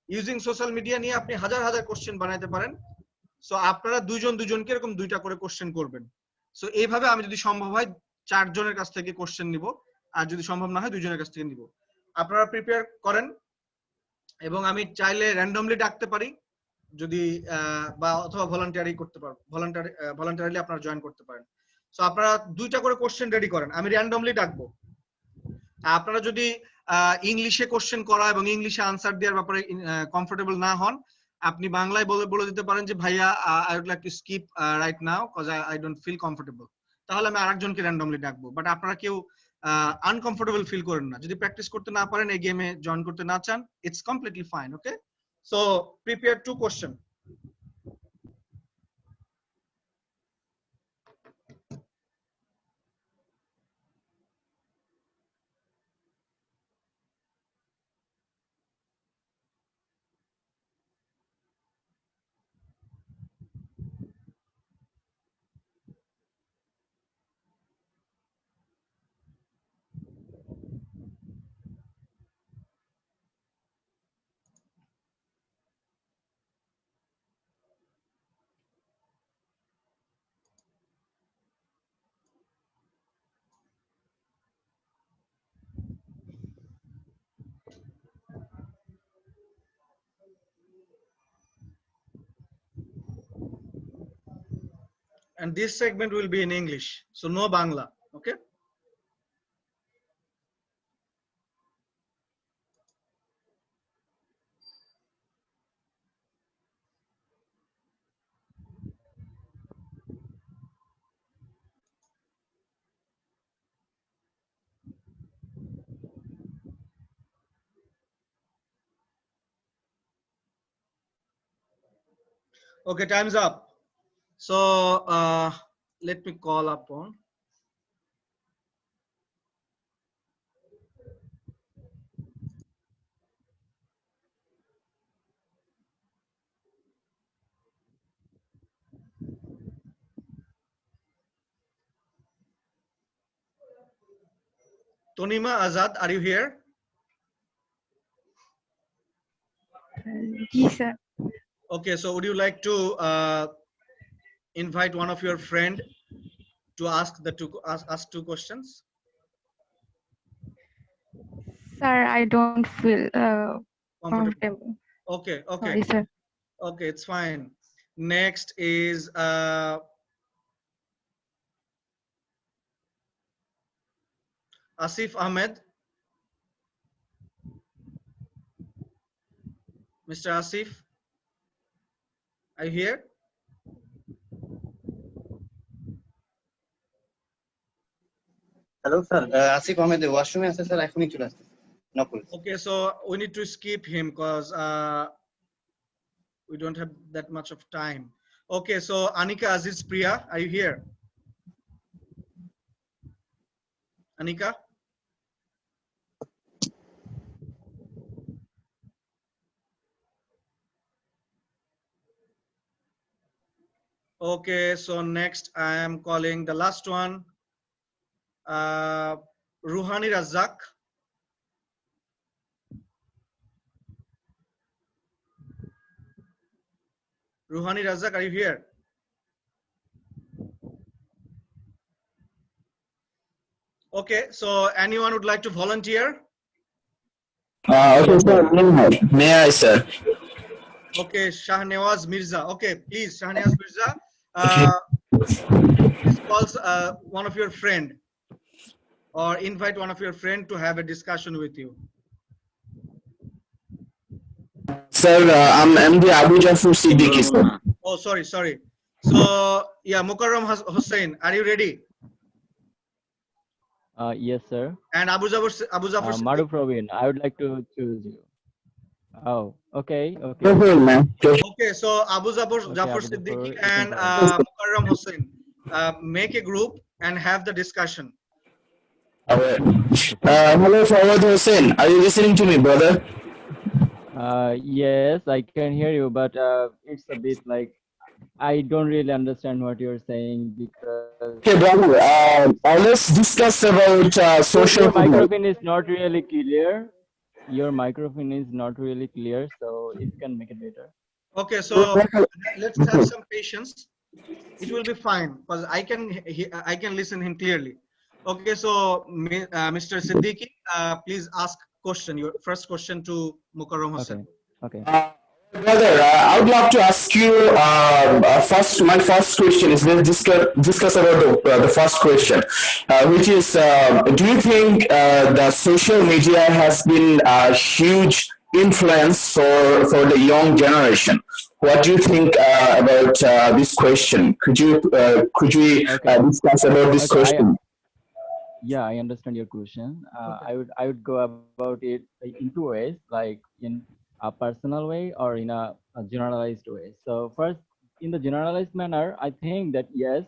ইউজিং সোশ্যাল মিডিয়া নিয়ে আপনি হাজার হাজার কোশ্চেন বানাইতে পারেন। সো আপনারা 2জন 2জনকে এরকম 2টা করে কোশ্চেন করবেন। সো এইভাবে আমি যদি সম্ভব হয় 4 জনের কাছ থেকে কোশ্চেন নিব, আর যদি সম্ভব না হয় 2 জনের কাছ থেকে নিব। আপনারা প্রিপেয়ার করেন, এবং আমি চাইলে র্যান্ডমলি ডাকতে পারি, যদি বা অথবা ভলান্টিয়ারি করতে পারবো, ভলান্টারিলি আপনারা জয়েন করতে পারেন। সো আপনারা 2টা করে কোশ্চেন রেডি করেন, আমি র্যান্ডমলি ডাকবো। আপনারা যদি ইংলিশে কোশ্চেন করা এবং ইংলিশে আনসার দেওয়ার ব্যাপারে কমফোর্টেবল না হন, আপনি বাংলায় বলে দিতে পারেন যে ভাইয়া I would like to skip right now cause I don't feel comfortable. তাহলে আমি আরেকজনকে র্যান্ডমলি ডাকবো। বাট আপনারা কেউ আনকমফোর্টেবল ফিল করেন না। যদি প্র্যাকটিস করতে না পারেন, এই গেমে জয়েন করতে না চান, it's completely fine. Okay, so prepare 2 question. And this segment will be in English, so no Bangla. Okay. Okay, time's up. So let me call upon. Tonima Azad, are you here? Yes, sir. Okay, so would you like to invite one of your friend to ask ask two questions? Sir, I don't feel comfortable. Okay, okay. Sorry, sir. Okay, it's fine. Next is Asif Ahmed. Mr. Asif, are you here? Hello sir, Asif Ahmed ওয়াশরুমে আছে sir, এখনই চলে আসছে। Okay, so we need to skip him because we don't have that much of time. Okay, so Anika Aziz Priya, are you here? Anika? Okay, so next I am calling the last one, Ruhani Razak. Ruhani Razak, are you here? Okay, so anyone would like to volunteer? Okay, sir. May I, sir? Okay, Shahnawaz Mirza. Okay, please, Shahnawaz Mirza. Please call one of your friend or invite one of your friend to have a discussion with you. Sir, I'm MD Abu Jafar Siddiqui, sir. Oh, sorry. So, yeah, Mukarram Hussain, are you ready? Yes, sir. And Abu Jafar Maru Praveen, I would like to choose you. Oh, okay. Okay, so Abu Jafar Siddiqui and Mukarram Hussain, make a group and have the discussion. Hello, Fawad Hussain. Are you listening to me, brother? Yes, I can hear you, but it's a bit like I don't really understand what you're saying because. Okay, brother. Let's discuss about social. Your microphone is not really clear. Your microphone is not really clear, so if you can make it better. Okay, so let's have some patience. It will be fine because I can listen him clearly. Okay, so Mr. Siddiqui, please ask question. Your first question to Mukarram Hussain. Okay. Brother, I would like to ask you my first question is let's discuss about the first question, which is do you think the social media has been a huge influence for the young generation? What do you think about this question? Could we discuss about this question? Yeah, I understand your question. I would go about it in two ways, like in a personal way or in a generalized way. So first, in the generalized manner, I think that yes,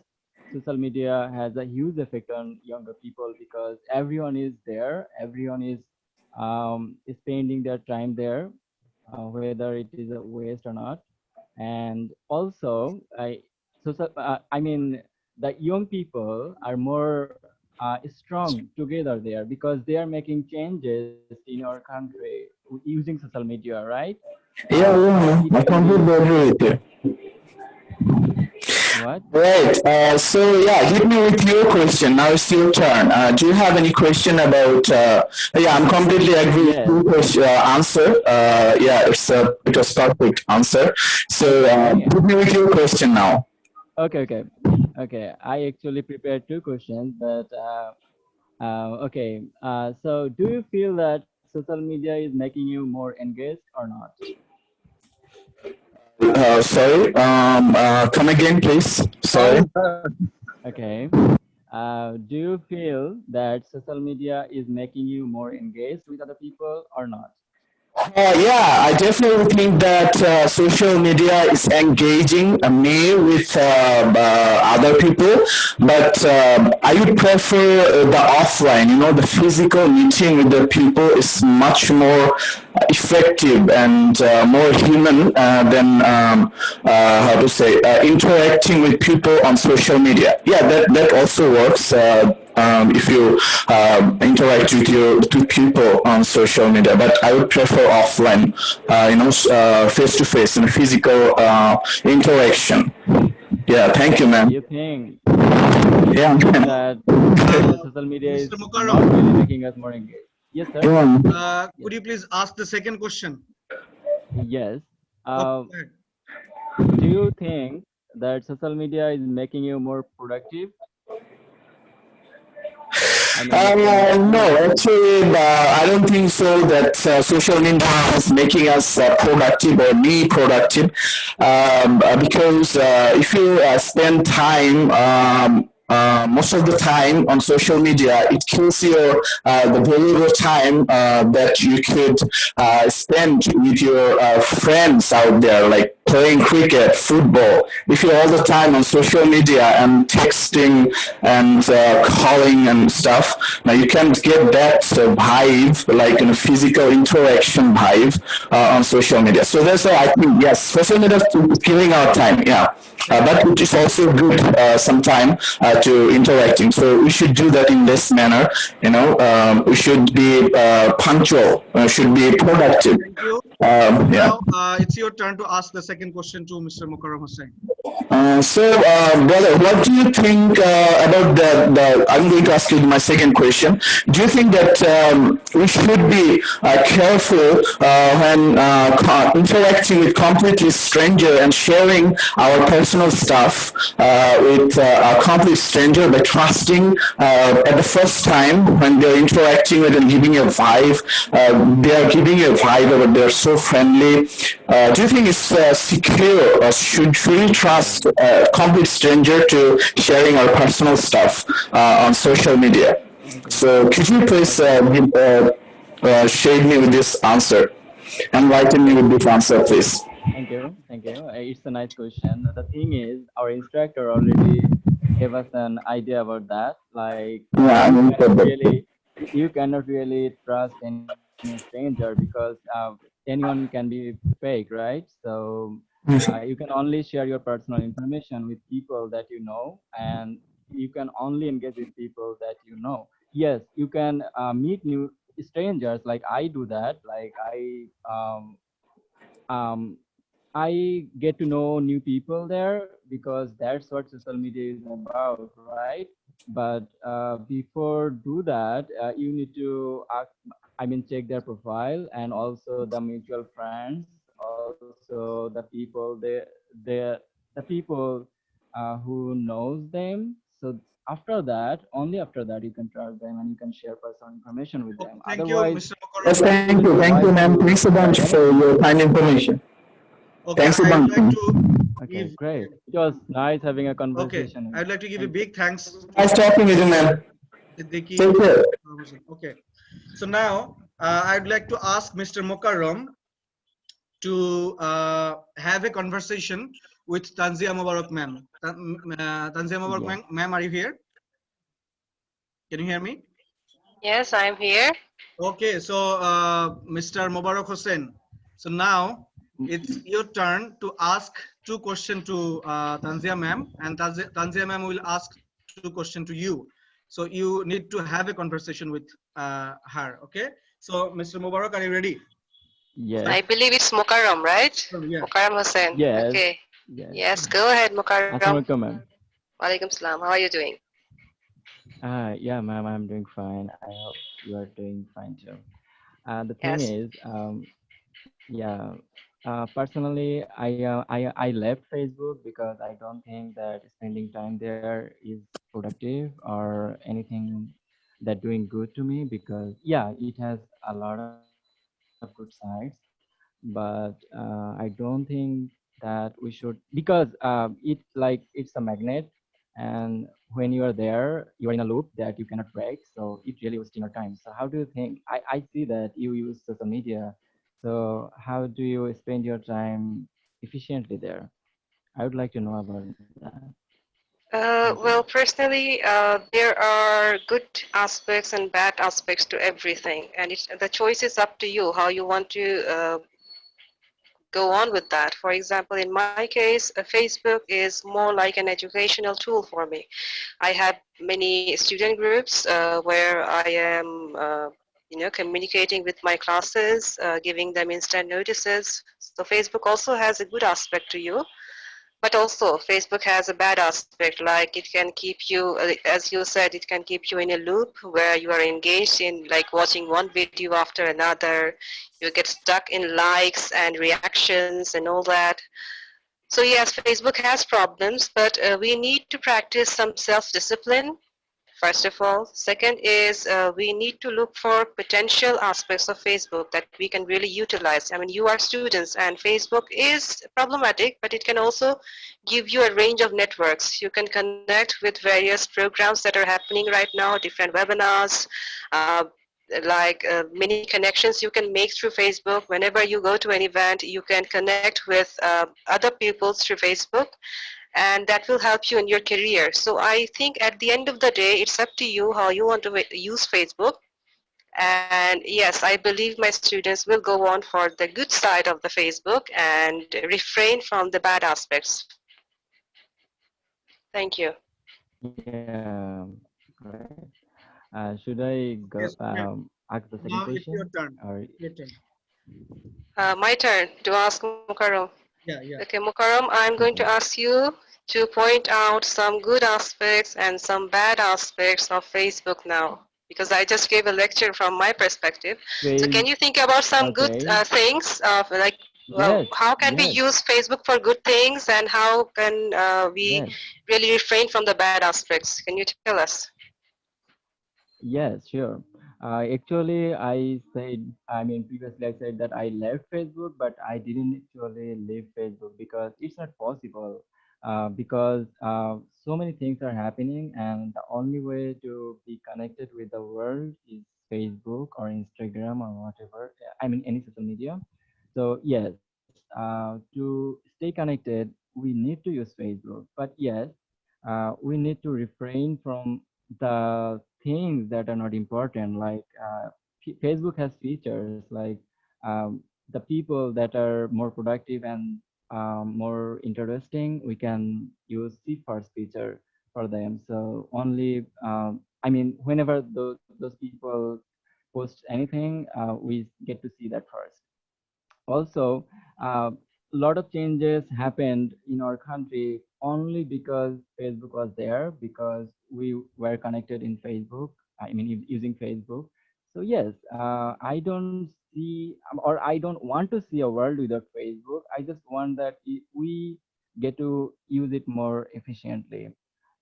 social media has a huge effect on younger people because everyone is there, everyone is spending their time there, whether it is a waste or not. And also, I mean, the young people are more strong together there because they are making changes in our country using social media, right? Yeah, I completely agree with you. What? Right. So yeah, hit me with your question. Now it's your turn. Do you have any question about? Yeah, I'm completely agree with your answer. Yeah, it was perfect answer. So hit me with your question now. Okay, okay, okay. I actually prepared two questions, but okay. So, do you feel that social media is making you more engaged or not? Sorry. Come again, please. Sorry. Okay. Do you feel that social media is making you more engaged with other people or not? Yeah, I definitely think that social media is engaging me with other people, but I would prefer the offline. You know, the physical meeting with the people is much more effective and more human than how to say interacting with people on social media. Yeah, that also works. If you interact with people on social media, but I would prefer offline, face to face and physical interaction. Yeah, thank you, man. You think Yeah. that the social media is Mr. not really Mukarram, making us more engaged? Yes, sir. could you please ask the second question? Yes. Okay. Do you think that social media is making you more productive? I mean, No, actually, I don't think so that social media is making us productive or be productive because if you spend time most of the time on social media, it kills your the valuable time that you could spend with your friends out there, like playing cricket, football. If you're all the time on social media and texting and calling and stuff, now you can't get that vibe, like a physical interaction vibe on social media. So that's why I think yes, social media is killing our time. Yeah. But it is also good sometime to interacting. So we should do that in this manner. We should be punctual. Should be productive. Thank you. Yeah. Now it's your turn to ask the second question to Mr. Mukarram Hussain. Brother, what do you think about the? I'm going to ask you my second question. Do you think that we should be careful when interacting with completely stranger and sharing our personal stuff with a complete stranger by trusting at the first time when they're interacting with and giving a vibe, they are giving you a vibe, but they're so friendly. Do you think it's secure, or should we trust a complete stranger to sharing our personal stuff on social media? So could you please shade me with this answer? Enlighten me with this answer, please. Thank you. Thank you. It's a nice question. The thing is, our instructor already gave us an idea about that. Like, Yeah, you cannot really trust any stranger because anyone can be fake, right? So you can only share your personal information with people that you know, and you can only engage with people that you know. Yes, you can meet new strangers. Like I do that. Like um, I get to know new people there because that's what social media is about, right? But before do that, you need to check their profile and also the mutual friends, also the people the people who knows them. So after that, only after that, you can trust them and you can share personal information with them. Thank you, Otherwise, Mr. Yes, Mukarram. thank you, ma'am. Thanks a bunch for your kind information. Okay, Thanks a I would bunch. like to Okay, give. great. It was nice having a Okay, conversation. I'd like to give a big thanks. Nice talking with you, man. Siddiqui. Take care. Okay, so now I'd like to ask Mr. Mukarram to have a conversation with Tanzia Mubarak ma'am. Tanzia Mubarak ma'am, are you here? Can you hear me? Yes, I'm here. Okay, so Mr. Mubarak Hussain. So now it's your turn to ask two questions to Tanzia ma'am, and Tanzia ma'am will ask two questions to you. So you need to have a conversation with her. Okay. So Mr. Mubarak, are you ready? Yes. I believe it's Mukarram, right? Yeah. Mukarram Hussain. Yes. Okay. Yes. Yes, go ahead, Mukarram. Assalamualaikum, ma'am. Walaikum salam. How are you doing? Yeah, ma'am, I'm doing fine. I hope you are doing fine too. The thing Yes. is, yeah, Personally, I left Facebook because I don't think that spending time there is productive or anything that doing good to me. Because yeah, it has a lot of good sides, but I don't think that we should, because it's like it's a magnet, and when you are there you are in a loop that you cannot break, so it really wasting your time. So how do you think, I see that you use social media, so how do you spend your time efficiently there? I would like to know about that. Well, personally, there are good aspects and bad aspects to everything, and the choice is up to you how you want to go on with that. For example, in my case, Facebook is more like an educational tool for me. I have many student groups where I am, communicating with my classes, giving them instant notices. So Facebook also has a good aspect to you. But also, Facebook has a bad aspect, like it can keep you, as you said, it can keep you in a loop where you are engaged in like watching one video after another. You get stuck in likes and reactions and all that. So yes, Facebook has problems, but we need to practice some self-discipline first of all. Second is we need to look for potential aspects of Facebook that we can really utilize. I mean, you are students and Facebook is problematic, but it can also give you a range of networks. You can connect with various programs that are happening right now, different webinars, uh, many connections you can make through Facebook. Whenever you go to an event, you can connect with other people through Facebook, and that will help you in your career. So I think at the end of the day, it's up to you how you want to use Facebook. And yes, I believe my students will go on for the good side of the Facebook and refrain from the bad aspects. Thank you. Yeah, right. Should I go Yes, okay. ask the second Now it's your question turn. or? Your turn. My turn to ask Mukarram. Yeah, yeah. Okay, Mukarram, I'm going to Okay. ask you to point out some good aspects and some bad aspects of Facebook now, because I just gave a lecture from my perspective. So can you think about some good Okay. things of like, Yes, how can we yes, use Facebook for good things, and how can we yes, really refrain from the bad aspects? Can you tell us? yes, sure. Actually, I mean, previously I said that I left Facebook, but I didn't actually leave Facebook because it's not possible. Because so many things are happening, and the only way to be connected with the world is Facebook or Instagram or whatever. I mean, any social media. So yes, to stay connected, we need to use Facebook. But yes, we need to refrain from the things that are not important. Like Facebook has features like the people that are more productive and more interesting, we can use see first feature for them. So only, I mean, whenever those people post anything, we get to see that first. Also, a lot of changes happened in our country only because Facebook was there, because we were connected in Facebook. I mean, using Facebook. So yes, I don't see, or I don't want to see a world without Facebook. I just want that we get to use it more efficiently,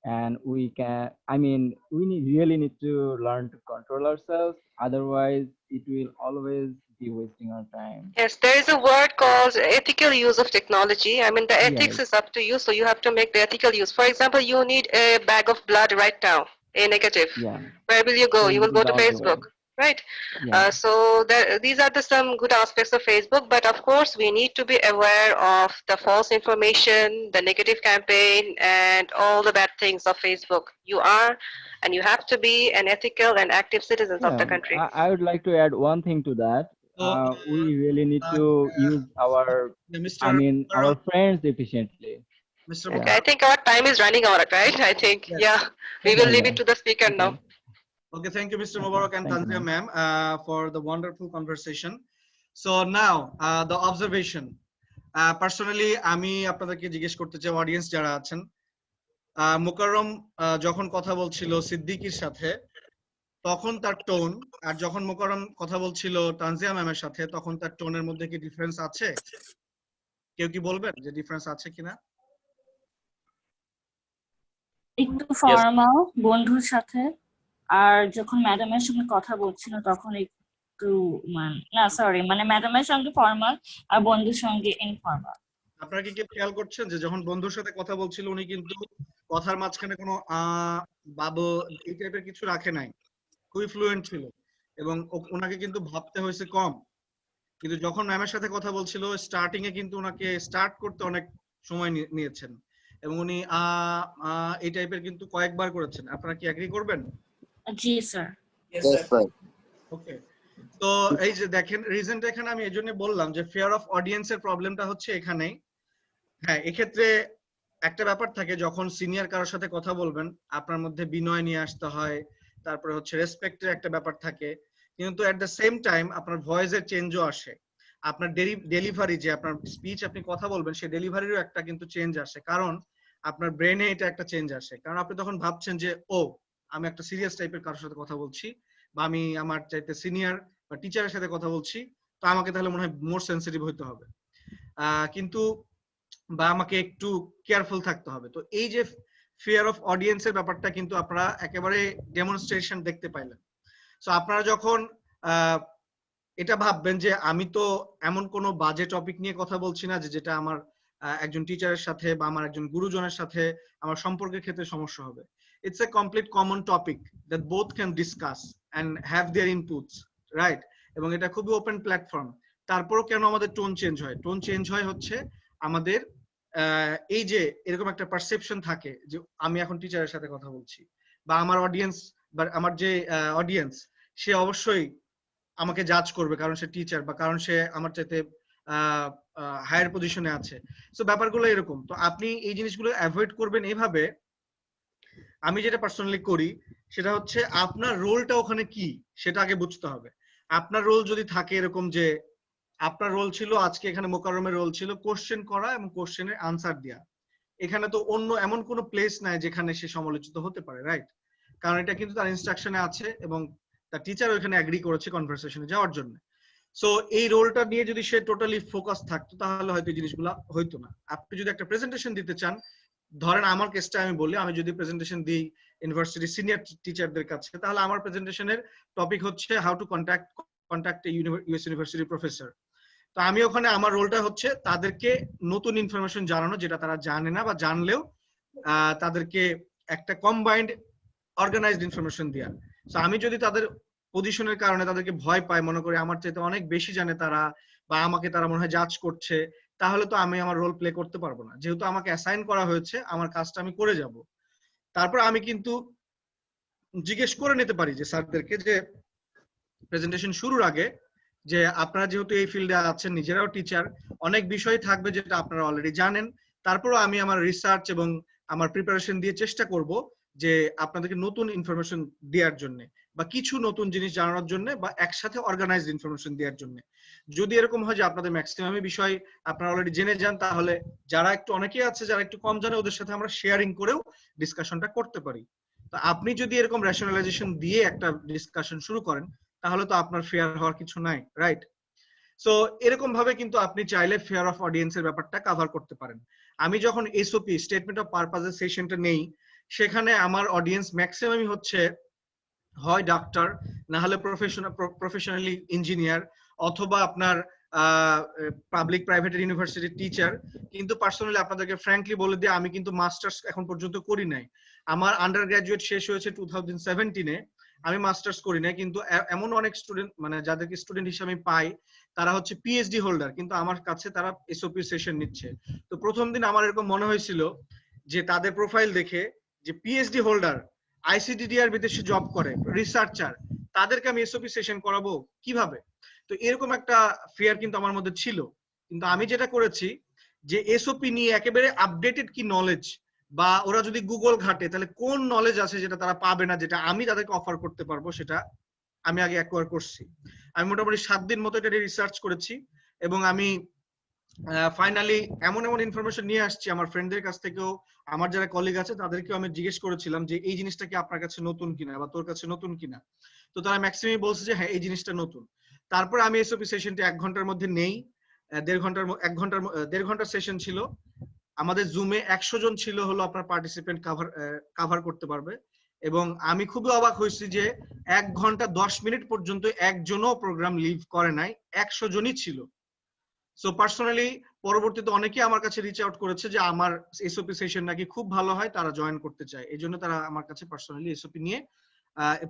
and we can. I mean, really need to learn to control ourselves. Otherwise, it will always be wasting our time. Yes, there is a word called ethical use of technology. I mean, the ethics Yes, is up to you, so you have to make the ethical use. For example, you need a bag of blood right now, A negative. yeah. Where will you go? You will Facebook is go the to only Facebook, way. right? Yeah, These are some good aspects of Facebook, but of course, we need to be aware of the false information, the negative campaign, and all the bad things of Facebook. You are, and you have to be an ethical and active citizens of the yeah. country. I would like to add one thing to that. So, We really need uh, to use our, yeah, I Mr. mean, our Mukarram, friends efficiently. Mr. Okay, I Yeah. Mukarram, think our time is running out, right? I think, yes. yeah, we Thank will you. leave Yeah. it to the speaker now. Okay. Okay, thank you, Mr. Okay. Mubarak and Thank you, Tanzia ma'am. ma'am, for the wonderful conversation. So now, the observation. Personally, আমি আপনাদেরকে জিজ্ঞেস করতে চাই audience যারা আছেন, মুকাররম যখন কথা বলছিল সিদ্দিকীর সাথে তখন তার টোন, আর যখন মুকাররম কথা বলছিল তানজিয়া ম্যামের সাথে তখন তার টোনের মধ্যে কি ডিফারেন্স আছে? কেউ কি বলবেন যে ডিফারেন্স আছে কিনা? একটু ফর্মাল বন্ধুর সাথে, আর যখন ম্যাডামের সঙ্গে কথা বলছিল তখন একটু না সরি মানে ম্যাডামের সঙ্গে ফর্মাল আর বন্ধুর সঙ্গে ইনফর্মাল। আপনারা কি খেয়াল করছেন যে যখন বন্ধুর সাথে কথা বলছিল উনি কিন্তু কথার মাঝখানে কোনো বাবু এই টাইপের কিছু রাখে নাই, খুবই ফ্লুয়েন্ট ছিল এবং ওনাকে কিন্তু ভাবতে হয়েছে কম। কিন্তু যখন ম্যামের সাথে কথা বলছিল স্টার্টিং এ কিন্তু ওনাকে স্টার্ট করতে অনেক সময় নিয়েছেন এবং উনি এই টাইপের কিন্তু কয়েকবার করেছেন। আপনারা কি এগ্রি করবেন? জি স্যার। ওকে, তো এই যে দেখেন রিজনটা এখানে আমি এজন্য বললাম যে ফিয়ার অফ অডিয়েন্সের প্রবলেমটা হচ্ছে এখানেই। হ্যাঁ, এক্ষেত্রে একটা ব্যাপার থাকে, যখন সিনিয়র কারোর সাথে কথা বলবেন আপনার মধ্যে বিনয় নিয়ে আসতে হয়, তারপরে হচ্ছে রেসপেক্টের একটা ব্যাপার থাকে, কিন্তু এট দ্য সেম টাইম আপনার ভয়েসের চেঞ্জও আসে, আপনার ডেলিভারি যে আপনার স্পিচ আপনি কথা বলবেন সেই ডেলিভারিরও একটা কিন্তু চেঞ্জ আসে, কারণ আপনার ব্রেনে এটা একটা চেঞ্জ আসে। কারণ আপনি তখন ভাবছেন যে ও আমি একটা সিরিয়াস টাইপের কারোর সাথে কথা বলছি, বা আমি আমার চাইতে সিনিয়র বা টিচারের সাথে কথা বলছি, তো আমাকে তাহলে মনে হয় মোর সেন্সিটিভ হইতে হবে, কিন্তু বা আমাকে একটু কেয়ারফুল থাকতে হবে। তো এই যে ফিয়ার অফ অডিয়েন্সের ব্যাপারটা কিন্তু আপনারা একেবারে ডেমনস্ট্রেশন দেখতে পাইলেন। সো আপনারা যখন এটা ভাববেন যে আমি তো এমন কোনো বাজে টপিক নিয়ে কথা বলছি না যেটা আমার একজন টিচারের সাথে বা আমার একজন গুরুজনের সাথে আমার সম্পর্কের ক্ষেত্রে সমস্যা হবে। It's a complete common topic that both can discuss and have their inputs, right? এবং এটা খুবই ওপেন প্ল্যাটফর্ম। তারপরও কেন আমাদের টোন চেঞ্জ হয়? টোন চেঞ্জ হয় হচ্ছে আমাদের এই যে এরকম একটা পারসেপশন থাকে যে আমি এখন টিচারের সাথে কথা বলছি, বা আমার অডিয়েন্স বা আমার যে অডিয়েন্স সে অবশ্যই আমাকে জাজ করবে কারণ সে টিচার বা কারণ সে আমার চাইতে হায়ার পজিশনে আছে। সো ব্যাপারগুলো এরকম। তো আপনি এই জিনিসগুলো অ্যাভয়েড করবেন এইভাবে। আমি যেটা পার্সোনালি করি সেটা হচ্ছে আপনার রোলটা ওখানে কি সেটা আগে বুঝতে হবে। আপনার রোল যদি থাকে এরকম যে আপনার রোল ছিল আজকে এখানে মোকাররমের রোল ছিল কোশ্চেন করা এবং কোশ্চেনের আনসার দেওয়া, এখানে তো অন্য এমন কোনো প্লেস নাই যেখানে সে সমালোচিত হতে পারে, রাইট? কারণ এটা কিন্তু তার ইনস্ট্রাকশনে আছে এবং তার টিচার ওখানে এগ্রি করেছে কনভারসেশনে যাওয়ার জন্য। সো এই রোলটা নিয়ে যদি সে টোটালি ফোকাস থাকতো তাহলে হয়তো এই জিনিসগুলো হইতো না। আপনি যদি একটা প্রেজেন্টেশন দিতে চান, ধরেন আমার কেসটা আমি বলি, আমি যদি প্রেজেন্টেশন দিই ইউনিভার্সিটি সিনিয়র টিচারদের কাছে, তাহলে আমার প্রেজেন্টেশনের টপিক হচ্ছে how to contact a US university professor. তো আমি ওখানে আমার রোলটা হচ্ছে তাদেরকে নতুন ইনফরমেশন জানানো যেটা তারা জানে না, বা জানলেও তাদেরকে একটা কম্বাইন্ড অর্গানাইজড ইনফরমেশন দেওয়া। সো আমি যদি তাদের পজিশনের কারণে তাদেরকে ভয় পাই, মনে করি আমার চাইতে অনেক বেশি জানে তারা, বা আমাকে তারা মনে হয় জাজ করছে, তাহলে তো আমি আমার রোল প্লে করতে পারবো না। যেহেতু আমাকে অ্যাসাইন করা হয়েছে, আমার কাজটা আমি করে যাব। তারপর আমি কিন্তু জিজ্ঞেস করে নিতে পারি যে স্যারদেরকে যে প্রেজেন্টেশন শুরুর আগে যে আপনারা যেহেতু এই ফিল্ডে আছেন, নিজেরাও টিচার, অনেক বিষয় থাকবে যেটা আপনারা অলরেডি জানেন, তারপরও আমি আমার রিসার্চ এবং আমার প্রিপারেশন দিয়ে চেষ্টা করব যে আপনাদেরকে নতুন ইনফরমেশন দেওয়ার জন্য, বা কিছু নতুন জিনিস জানানোর জন্য, বা একসাথে অর্গানাইজড ইনফরমেশন দেওয়ার জন্য। যদি এরকম হয় যে আপনাদের ম্যাক্সিমাম বিষয় আপনারা অলরেডি জেনে যান, তাহলে যারা একটু অনেকেই আছে যারা একটু কম জানে ওদের সাথে আমরা শেয়ারিং করেও ডিসকাশনটা করতে পারি। তো আপনি যদি এরকম রেশনালাইজেশন দিয়ে একটা ডিসকাশন শুরু করেন তাহলে তো আপনার ফেয়ার হওয়ার কিছু নাই, রাইট? সো এরকম ভাবে কিন্তু আপনি চাইলে ফেয়ার অফ অডিয়েন্সের ব্যাপারটা কভার করতে পারেন। আমি যখন এসওপি স্টেটমেন্ট অফ পারপাসের সেশনটা নেই, সেখানে আমার অডিয়েন্স ম্যাক্সিমামই হচ্ছে হয় ডাক্তার, না হলে প্রফেশনালি ইঞ্জিনিয়ার, অথবা আপনার পাবলিক প্রাইভেট ইউনিভার্সিটির টিচার। কিন্তু পার্সোনালি আপনাদেরকে ফ্র্যাঙ্কলি বলে দিই, আমি কিন্তু মাস্টার্স এখন পর্যন্ত করি নাই। আমার আন্ডার গ্রাজুয়েট শেষ হয়েছে 2017-এ, আমি মাস্টার্স করি নাই। কিন্তু এমন অনেক স্টুডেন্ট মানে যাদেরকে স্টুডেন্ট হিসেবে আমি পাই তারা হচ্ছে পিএইচডি হোল্ডার, কিন্তু আমার কাছে তারা এসওপি সেশন নিচ্ছে। তো প্রথম দিন আমার এরকম মনে হয়েছিল যে তাদের প্রোফাইল দেখে যে পিএইচডি হোল্ডার আইসিডিডিআর বিদেশে জব করে রিসার্চার, তাদেরকে আমি এসওপি সেশন করাবো কিভাবে? তো এরকম একটা ফিয়ার কিন্তু আমার মধ্যে ছিল। কিন্তু আমি যেটা করেছি যে এসওপি নিয়ে একেবারে আপডেটেড কি নলেজ, বা ওরা যদি গুগল ঘাটে তাহলে কোন নলেজ আছে যেটা তারা পাবে না, যেটা আমি তাদেরকে অফার করতে পারবো, সেটা আমি আগে অ্যাকোয়ার করছি। আমি মোটামুটি 7 দিন মতো এটা রিসার্চ করেছি এবং আমি ফাইনালি এমন এমন ইনফরমেশন নিয়ে আসছি আমার ফ্রেন্ডদের কাছ থেকেও, আমার যারা কলিগ আছে তাদেরকেও আমি জিজ্ঞেস করেছিলাম যে এই জিনিসটা কি আপনার কাছে নতুন কিনা বা তোর কাছে নতুন কিনা। তো তারা ম্যাক্সিমাম বলছে যে হ্যাঁ এই জিনিসটা নতুন। তারপর আমি এসওপি সেশনটি 1 ঘন্টার মধ্যে নেই। দেড় ঘন্টার সেশন ছিল। আমাদের জুমে 100 জন ছিল হলো আপনার পার্টিসিপেন্ট কভার করতে পারবে, এবং আমি খুবই অবাক হয়েছি যে 1 ঘন্টা 10 মিনিট পর্যন্ত একজনও প্রোগ্রাম লিভ করে নাই, 100 জনই ছিল। সো পার্সোনালি পরবর্তীতে অনেকেই আমার কাছে রিচ আউট করেছে যে আমার এসওপি সেশন নাকি খুব ভালো হয়, তারা জয়েন করতে চায়, এই জন্য তারা আমার কাছে পার্সোনালি এসওপি নিয়ে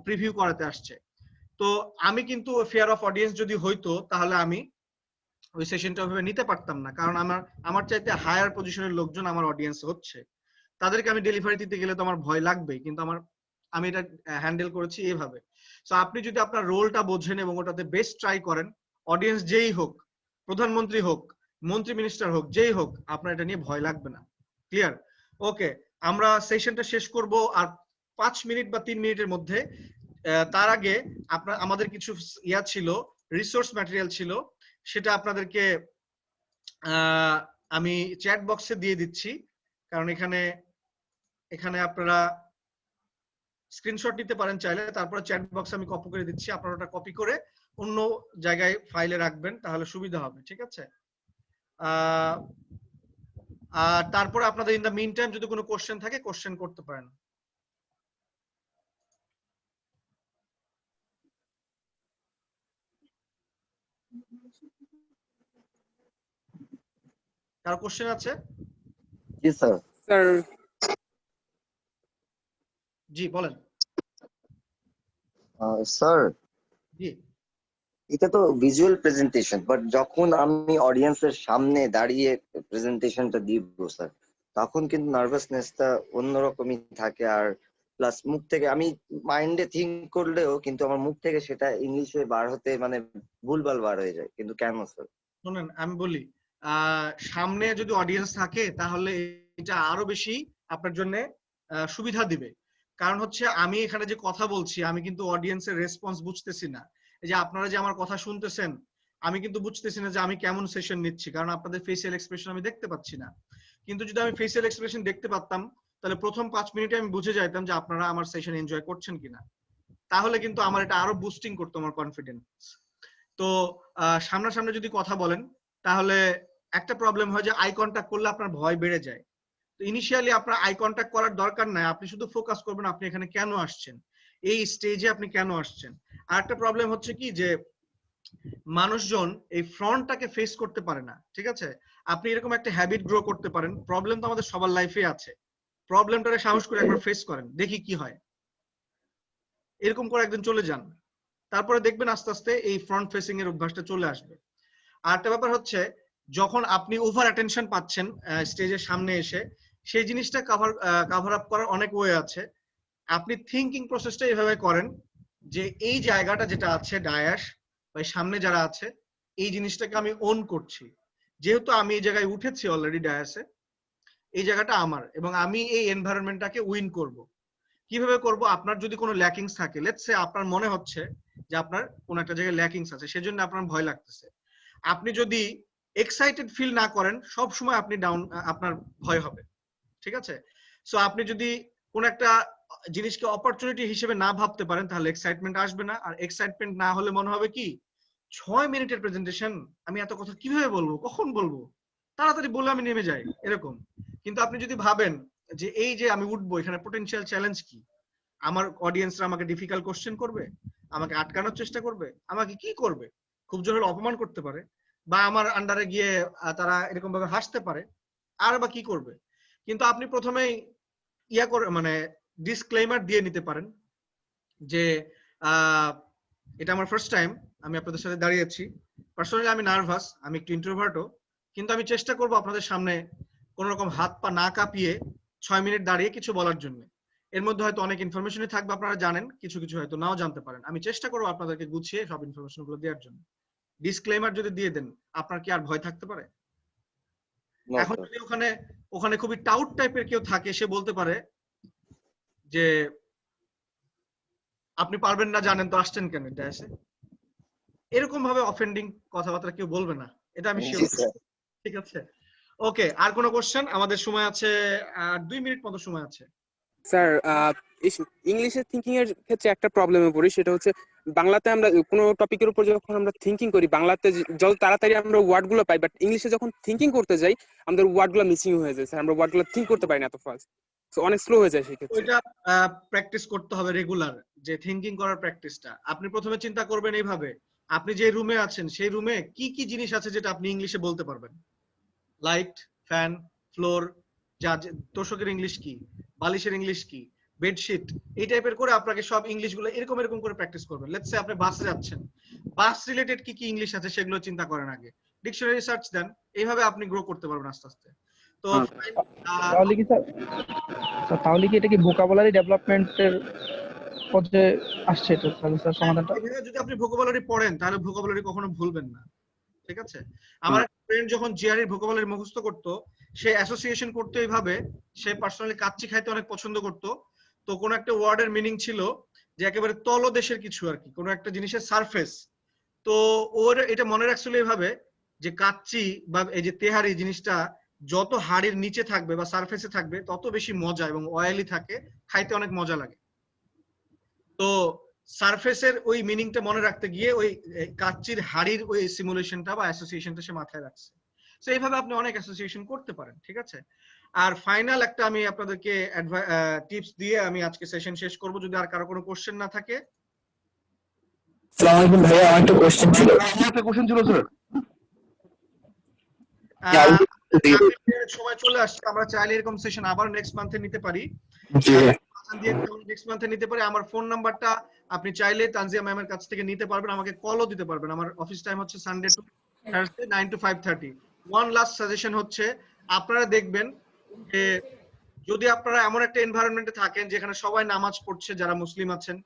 প্রিভিউ করাতে আসছে। তো আমি কিন্তু ফেয়ার অফ অডিয়েন্স যদি হইতো তাহলে আমি ওই সেশনটা ওইভাবে নিতে পারতাম না, কারণ আমার চাইতে হায়ার পজিশনের লোকজন আমার অডিয়েন্স হচ্ছে, তাদেরকে আমি ডেলিভারি দিতে গেলে তো আমার ভয় লাগবে, কিন্তু আমি এটা হ্যান্ডেল করেছি এইভাবে। সো আপনি যদি আপনার রোলটা বোঝেন এবং ওটাতে বেস্ট ট্রাই করেন, অডিয়েন্স যেই হোক, প্রধানমন্ত্রী হোক, মন্ত্রী মিনিস্টার হোক, যেই হোক, আপনার এটা নিয়ে ভয় লাগবে না। ক্লিয়ার? ওকে, আমরা সেশনটা শেষ করব আর 5 মিনিট বা 3 মিনিটের মধ্যে। তার আগে আমাদের কিছু ইয়া ছিল, রিসোর্স ম্যাটেরিয়াল ছিল, সেটা আপনাদেরকে আমি চ্যাট বক্সে দিয়ে দিচ্ছি, কারণ এখানে আপনারা স্ক্রিনশট নিতে পারেন চাইলে, তারপরে চ্যাট বক্সে আমি কপি করে দিচ্ছি, আপনারা ওটা কপি করে অন্য জায়গায় ফাইলে রাখবেন, তাহলে সুবিধা হবে। ঠিক আছে? আর তারপরে আপনাদের ইন দ্য মিন টাইম যদি কোনো কোশ্চেন থাকে কোশ্চেন করতে পারেন। কারো কোশ্চেন আছে? জি স্যার। স্যার জি বলেন। স্যার, জি, এটা তো ভিজুয়াল প্রেজেন্টেশন, বাট যখন আমি অডিয়েন্সের সামনে দাঁড়িয়ে প্রেজেন্টেশনটা দিব স্যার, তখন কিন্তু নার্ভাসনেসটা অন্যরকমই থাকে। আর প্লাস মুখ থেকে আমি মাইন্ডে থিঙ্ক করলেও কিন্তু আমার মুখ থেকে সেটা ইংলিশে বার হতে মানে ভুলভাল বার হয়ে যায়, কিন্তু কেন স্যার? শুনেন আমি বলি, সামনে যদি অডিয়েন্স থাকে তাহলে এটা আরো বেশি আপনার জন্য সুবিধা দিবে। কারণ হচ্ছে আমি এখানে যে কথা বলছি, আমি কিন্তু অডিয়েন্সের রেসপন্স বুঝতেছি না। এই যে আপনারা যে আমার কথা শুনতেছেন, আমি কিন্তু বুঝতেছি না যে আমি কেমন সেশন নিচ্ছি, কারণ আপনাদের ফেসিয়াল এক্সপ্রেশন আমি দেখতে পাচ্ছি না। কিন্তু যদি আমি ফেসিয়াল এক্সপ্রেশন দেখতে পারতাম, তাহলে প্রথম 5 মিনিটে আমি বুঝে যাইতাম যে আপনারা আমার সেশন এনজয় করছেন কিনা। তাহলে কিন্তু আমার এটা আরো বুস্টিং করতো আমার কনফিডেন্স। তো সামনাসামনি যদি কথা বলেন, তাহলে একটা প্রবলেম হয় যে আই কন্টাক্ট করলে আপনার ভয় বেড়ে যায়। তো ইনিশিয়ালি আপনার আই কন্টাক্ট করার দরকার নাই, আপনি শুধু ফোকাস করবেন আপনি এখানে কেন আসছেন, এই স্টেজে আপনি কেন আসছেন। আর একটা প্রবলেম হচ্ছে কি যে মানুষজন এই ফ্রন্টটাকে ফেস করতে পারে না। ঠিক আছে? আপনি এরকম একটা হ্যাবিট গ্রো করতে পারেন, প্রবলেম তো আমাদের সবার লাইফে আছে, প্রবলেমটারে সাহস করে একবার ফেস করেন, দেখি কি হয়, এরকম করে একদিন চলে যান, তারপরে দেখবেন আস্তে আস্তে এই ফ্রন্ট ফেসিং এর অভ্যাসটা চলে আসবে। আর একটা ব্যাপার হচ্ছে, যখন আপনি ওভার অ্যাটেনশন পাচ্ছেন স্টেজের সামনে এসে, সেই জিনিসটা কভার আপ করার অনেক ওয়ে আছে। আপনি থিঙ্কিং প্রসেসটা এইভাবে করেন যে এই জায়গাটা যেটা আছে ডায়াস বা সামনে যারা আছে, এই জিনিসটাকে আমি ওন করছি, যেহেতু আমি এই জায়গায় উঠেছি অলরেডি ডায়াসে, এই জায়গাটা আমার, এবং আমি এই এনভায়রনমেন্টটাকে উইন করব। কিভাবে করব? আপনার যদি কোনো ল্যাকিংস থাকে, লেটস সে আপনার মনে হচ্ছে যে আপনার কোন একটা জায়গায় ল্যাকিংস আছে, সেজন্য আপনার ভয় লাগতেছে, আপনি যদি এক্সাইটেড ফিল না করেন, সব সময় আপনি ডাউন, আপনার ভয় হবে। ঠিক আছে? সো আপনি যদি কোন একটা জিনিসকে অপরচুনিটি হিসেবে না ভাবতে পারেন, তাহলে এক্সাইটমেন্ট আসবে না। আর এক্সাইটমেন্ট না হলে মনে হবে কি, 6 মিনিটের প্রেজেন্টেশন, আমি এত কথা কিভাবে বলবো, কখন বলবো, তাড়াতাড়ি বলে আমি নেমে যাই, এরকম। কিন্তু আপনি যদি ভাবেন যে এই যে আমি উঠবো, এখানে পোটেনশিয়াল চ্যালেঞ্জ কি, আমার অডিয়েন্সরা আমাকে ডিফিকাল্ট কোশ্চেন করবে, আমাকে আটকানোর চেষ্টা করবে, আমাকে কি করবে, খুব জোরে অপমান করতে পারে, বা আমার আন্ডারে গিয়ে তারা এরকম ভাবে হাসতে পারে, আর বা কি করবে। কিন্তু আপনি প্রথমেই ইয়া করে মানে ডিসক্লেইমার দিয়ে নিতে পারেন যে এটা আমার ফার্স্ট টাইম আমি আপনাদের সাথে দাঁড়িয়েছি, পার্সোনালি আমি নার্ভাস, আমি একটু ইন্ট্রোভার্টও, কিন্তু আমি চেষ্টা করব আপনাদের সামনে কোন রকম হাত পা না কাঁপিয়ে 6 মিনিট দাঁড়িয়ে কিছু বলার জন্য। এর মধ্যে হয়তো অনেক ইনফরমেশনই থাকবে, আপনারা জানেন, কিছু কিছু হয়তো নাও জানতে পারেন। আমি চেষ্টা করবো আপনাদেরকে গুছিয়ে সব ইনফরমেশন গুলো দেওয়ার জন্য। ডিসক্লেইমার যদি দিয়ে দেন, আপনার কি আর ভয় থাকতে পারে? এখন যদি ওখানে খুবই টাউট টাইপের কেউ থাকে, সে বলতে পারে যে আপনি পারবেন না, জানেন তো, আসছেন কেন ড্যাশে, এরকম ভাবে অফেন্ডিং কথাবার্তা কেউ বলবে না, এটা আমি শিওর। ঠিক আছে? ওকে, আর কোনো কোশ্চেন? আমাদের সময় আছে 2 মিনিট মতো সময় আছে। স্যার ইংলিশে থিঙ্কিং এর ক্ষেত্রে একটা প্রবলেমে পড়ি, সেটা হচ্ছে বাংলাতে আমরা কোনো টপিকের উপর যখন আমরা থিঙ্কিং করি বাংলাতে যত তাড়াতাড়ি আমরা ওয়ার্ড গুলো পাই, বাট ইংলিশে যখন থিঙ্কিং করতে যাই আমাদের ওয়ার্ড গুলো মিসিং হয়ে যায় স্যার, আমরা ওয়ার্ড গুলো থিঙ্ক করতে পারি না এত ফাস্ট, সো অনেক স্লো হয়ে যায় সেই ক্ষেত্রে। ওইটা প্র্যাকটিস করতে হবে রেগুলার, যে থিঙ্কিং করার প্র্যাকটিসটা। আপনি প্রথমে চিন্তা করবেন এইভাবে, আপনি যে রুমে আছেন সেই রুমে কি কি জিনিস আছে যেটা আপনি ইংলিশে বলতে পারবেন। লাইট, ফ্যান, ফ্লোর, যা তোষকের ইংলিশ কি, বালিশের ইংলিশ কি, বেডশিট, এই টাইপের করে আপনাকে সব ইংলিশ গুলো এরকম এরকম করে প্র্যাকটিস করবেন। লেটস সে আপনি বাসে যাচ্ছেন, বাস রিলেটেড কি কি ইংলিশ আছে সেগুলো চিন্তা করেন আগে, ডিকশনারি সার্চ দেন, এইভাবে আপনি গ্রো করতে পারবেন আস্তে আস্তে। তো তাহলে কি স্যার, তাহলে কি এটা কি ভোকাবুলারি ডেভেলপমেন্টের পর্যায়ে আসছে এটা তাহলে স্যার সমাধানটা? যদি আপনি ভোকাবুলারি পড়েন তাহলে ভোকাবুলারি কখনো ভুলবেন না, ঠিক আছে? আমার ফ্রেন্ড যখন জিআরই ভোকাবুলারি মুখস্থ করতো, সে অ্যাসোসিয়েশন করতে এইভাবে, সে পার্সোনালি কাচ্চি খাইতে অনেক পছন্দ করতো। তো কোন একটা ওয়ার্ডের মিনিং ছিল যে একেবারে তলদেশের কিছু আর কি, কোন একটা জিনিসের সারফেস। তো ওর এটা মনে রাখছিল এইভাবে যে কাচ্চি বা এই যে তেহারি জিনিসটা যত হাড়ির নিচে থাকবে বা সারফেসে থাকবে তত বেশি মজা এবং অয়েলি থাকে, খাইতে অনেক মজা লাগে। তো সারফেসের ওই মিনিংটা মনে রাখতে গিয়ে ওই কাচ্চির হাড়ির ওই সিমুলেশনটা বা অ্যাসোসিয়েশনটা সে মাথায় রাখছে। তো এইভাবে আপনি অনেক অ্যাসোসিয়েশন করতে পারেন, ঠিক আছে? আর ফাইনাল একটা আমি আপনাদেরকে টিপস দিয়ে আমি আজকে সেশন শেষ করব, যদি আর কারো কোনো কোশ্চেন না থাকে। আসসালামু আলাইকুম ভাইয়া, আমার একটা কোশ্চেন ছিল। একটা কোশ্চেন ছিল স্যার। সময় চলে আসছে, আমরা চাইলে এরকম সেশন আবার নেক্সট মান্থে নিতে পারি। জি নেক্সট মান্থে নিতে পারি। আমার ফোন নাম্বারটা আপনি চাইলে তানজিয়া ম্যামের কাছ থেকে নিতে পারবেন, আমাকে কলও দিতে পারবেন। আমার অফিস টাইম হচ্ছে Sunday two Thursday 9 to 5:30। One last suggestion হচ্ছে, আপনারা দেখবেন যে যদি আপনারা এমন একটা এনভায়রনমেন্টে থাকেন যেখানে সবাই নামাজ পড়ছে যারা মুসলিম আছেন,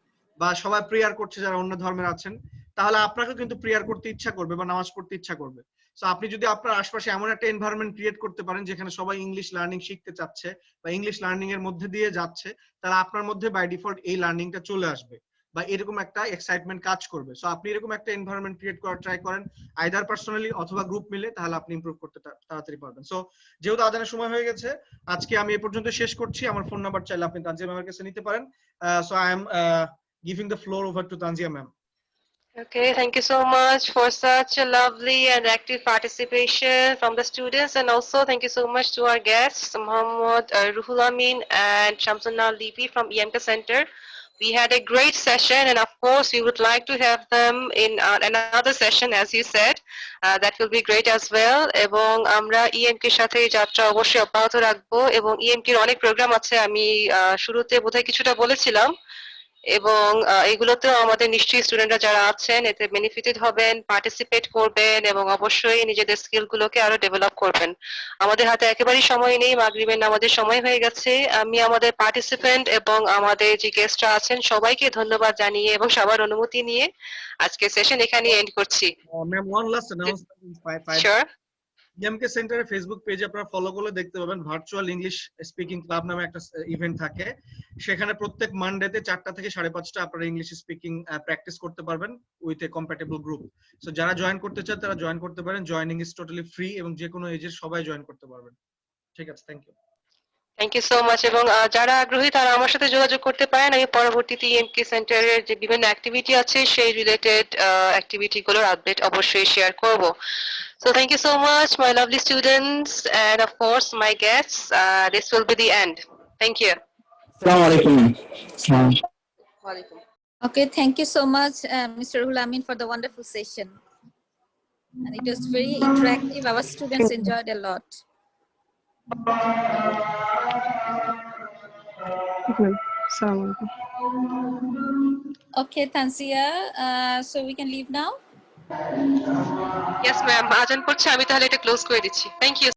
বা সবাই প্রেয়ার করছে যারা অন্য ধর্মের আছেন, তাহলে আপনাকেও কিন্তু প্রেয়ার করতে ইচ্ছা করবে বা নামাজ পড়তে ইচ্ছা করবে। সো আপনি যদি আপনার আশপাশে এমন একটা এনভায়রনমেন্ট ক্রিয়েট করতে পারেন যেখানে সবাই ইংলিশ লার্নিং শিখতে চাচ্ছে বা ইংলিশ লার্নিং এর মধ্যে দিয়ে যাচ্ছে, তাহলে আপনার মধ্যে বাই ডিফল্ট এই লার্নিংটা চলে আসবে বা এরকম একটা এক্সাইটমেন্ট কাজ করবে। সো আপনি এরকম একটা এনভায়রনমেন্ট ক্রিয়েট করার ট্রাই করেন, আইদার পার্সোনালি অথবা গ্রুপ মিলে, তাহলে আপনি ইমপ্রুভ করতে তাড়াতাড়ি পারবেন। সো যেহেতু আজানের সময় হয়ে গেছে, আজকে আমি এই পর্যন্ত শেষ করছি। আমার ফোন নাম্বার চাইলে আপনি তানজিয়া ম্যামের কাছে নিতে পারেন। So I am giving the floor over to Tanzia ma'am. Okay, thank you so much for such a lovely and active participation from the students, and also thank you so much to our guests, Muhammad Ruhul Amin and Shamsunna Livi from EMK Center. We had a great session, and of course we would like to have them in another session, as you said. That will be great as well. এবং আমরা EMK এর সাথে যাত্রা অবশ্যই অব্যাহত রাখবো, এবং EMK এর অনেক প্রোগ্রাম আছে, আমি শুরুতে বোধহয় কিছুটা বলেছিলাম, এবং এগুলোতেও আমাদের নিশ্চয়ই স্টুডেন্টরা যারা আছেন এতে বেনিফিটেড হবেন, পার্টিসিপেট করবেন এবং অবশ্যই নিজেদের স্কিলগুলোকে আরো ডেভেলপ করবেন। আমাদের হাতে একেবারেই সময় নেই, মাগরিবের নামাজের সময় হয়ে গেছে। আমি আমাদের পার্টিসিপেন্ট এবং আমাদের যে গেস্টরা আছেন সবাইকে ধন্যবাদ জানিয়ে এবং সবার অনুমতি নিয়ে আজকে সেশন এখানে এন্ড করছি। Ma'am, one last announcement. Sure. EMK সেন্টারের ফেসবুক পেজে আপনারা ফলো করলে দেখতে পাবেন ভার্চুয়াল ইংলিশ স্পিকিং ক্লাব নামে একটা ইভেন্ট থাকে। সেখানে প্রত্যেক মানডেতে 4টা থেকে 5:30 আপনারা ইংলিশ স্পিকিং প্র্যাকটিস করতে পারবেন with a compatible group. So যারা জয়েন করতে চান তারা জয়েন করতে পারেন। জয়েনিং ইজ টোটালি ফ্রি এবং যে কোনো এজের সবাই জয়েন করতে পারবেন। ঠিক আছে, thank you. Thank you so much. এবং যারা আগ্রহী তারা আমার সাথে যোগাযোগ করতে পারেন, আমি পরবর্তীতে EMK সেন্টারের যে বিভিন্ন অ্যাক্টিভিটি আছে সেই রিলেটেড অ্যাক্টিভিটি গুলোর আপডেট অবশ্যই শেয়ার করব। So thank you so much, my lovely students, and of course my guests. This will be the end. Thank you. আসসালামু আলাইকুম। Okay, thank you so much, Mr. Ruhul Amin, for the wonderful session. And it was very interactive. Our students enjoyed a lot. Okay, Tanzia, so we can leave now? Yes, ma'am. আজান পড়ছে, আমি তাহলে এটা close করে দিচ্ছি। Thank you.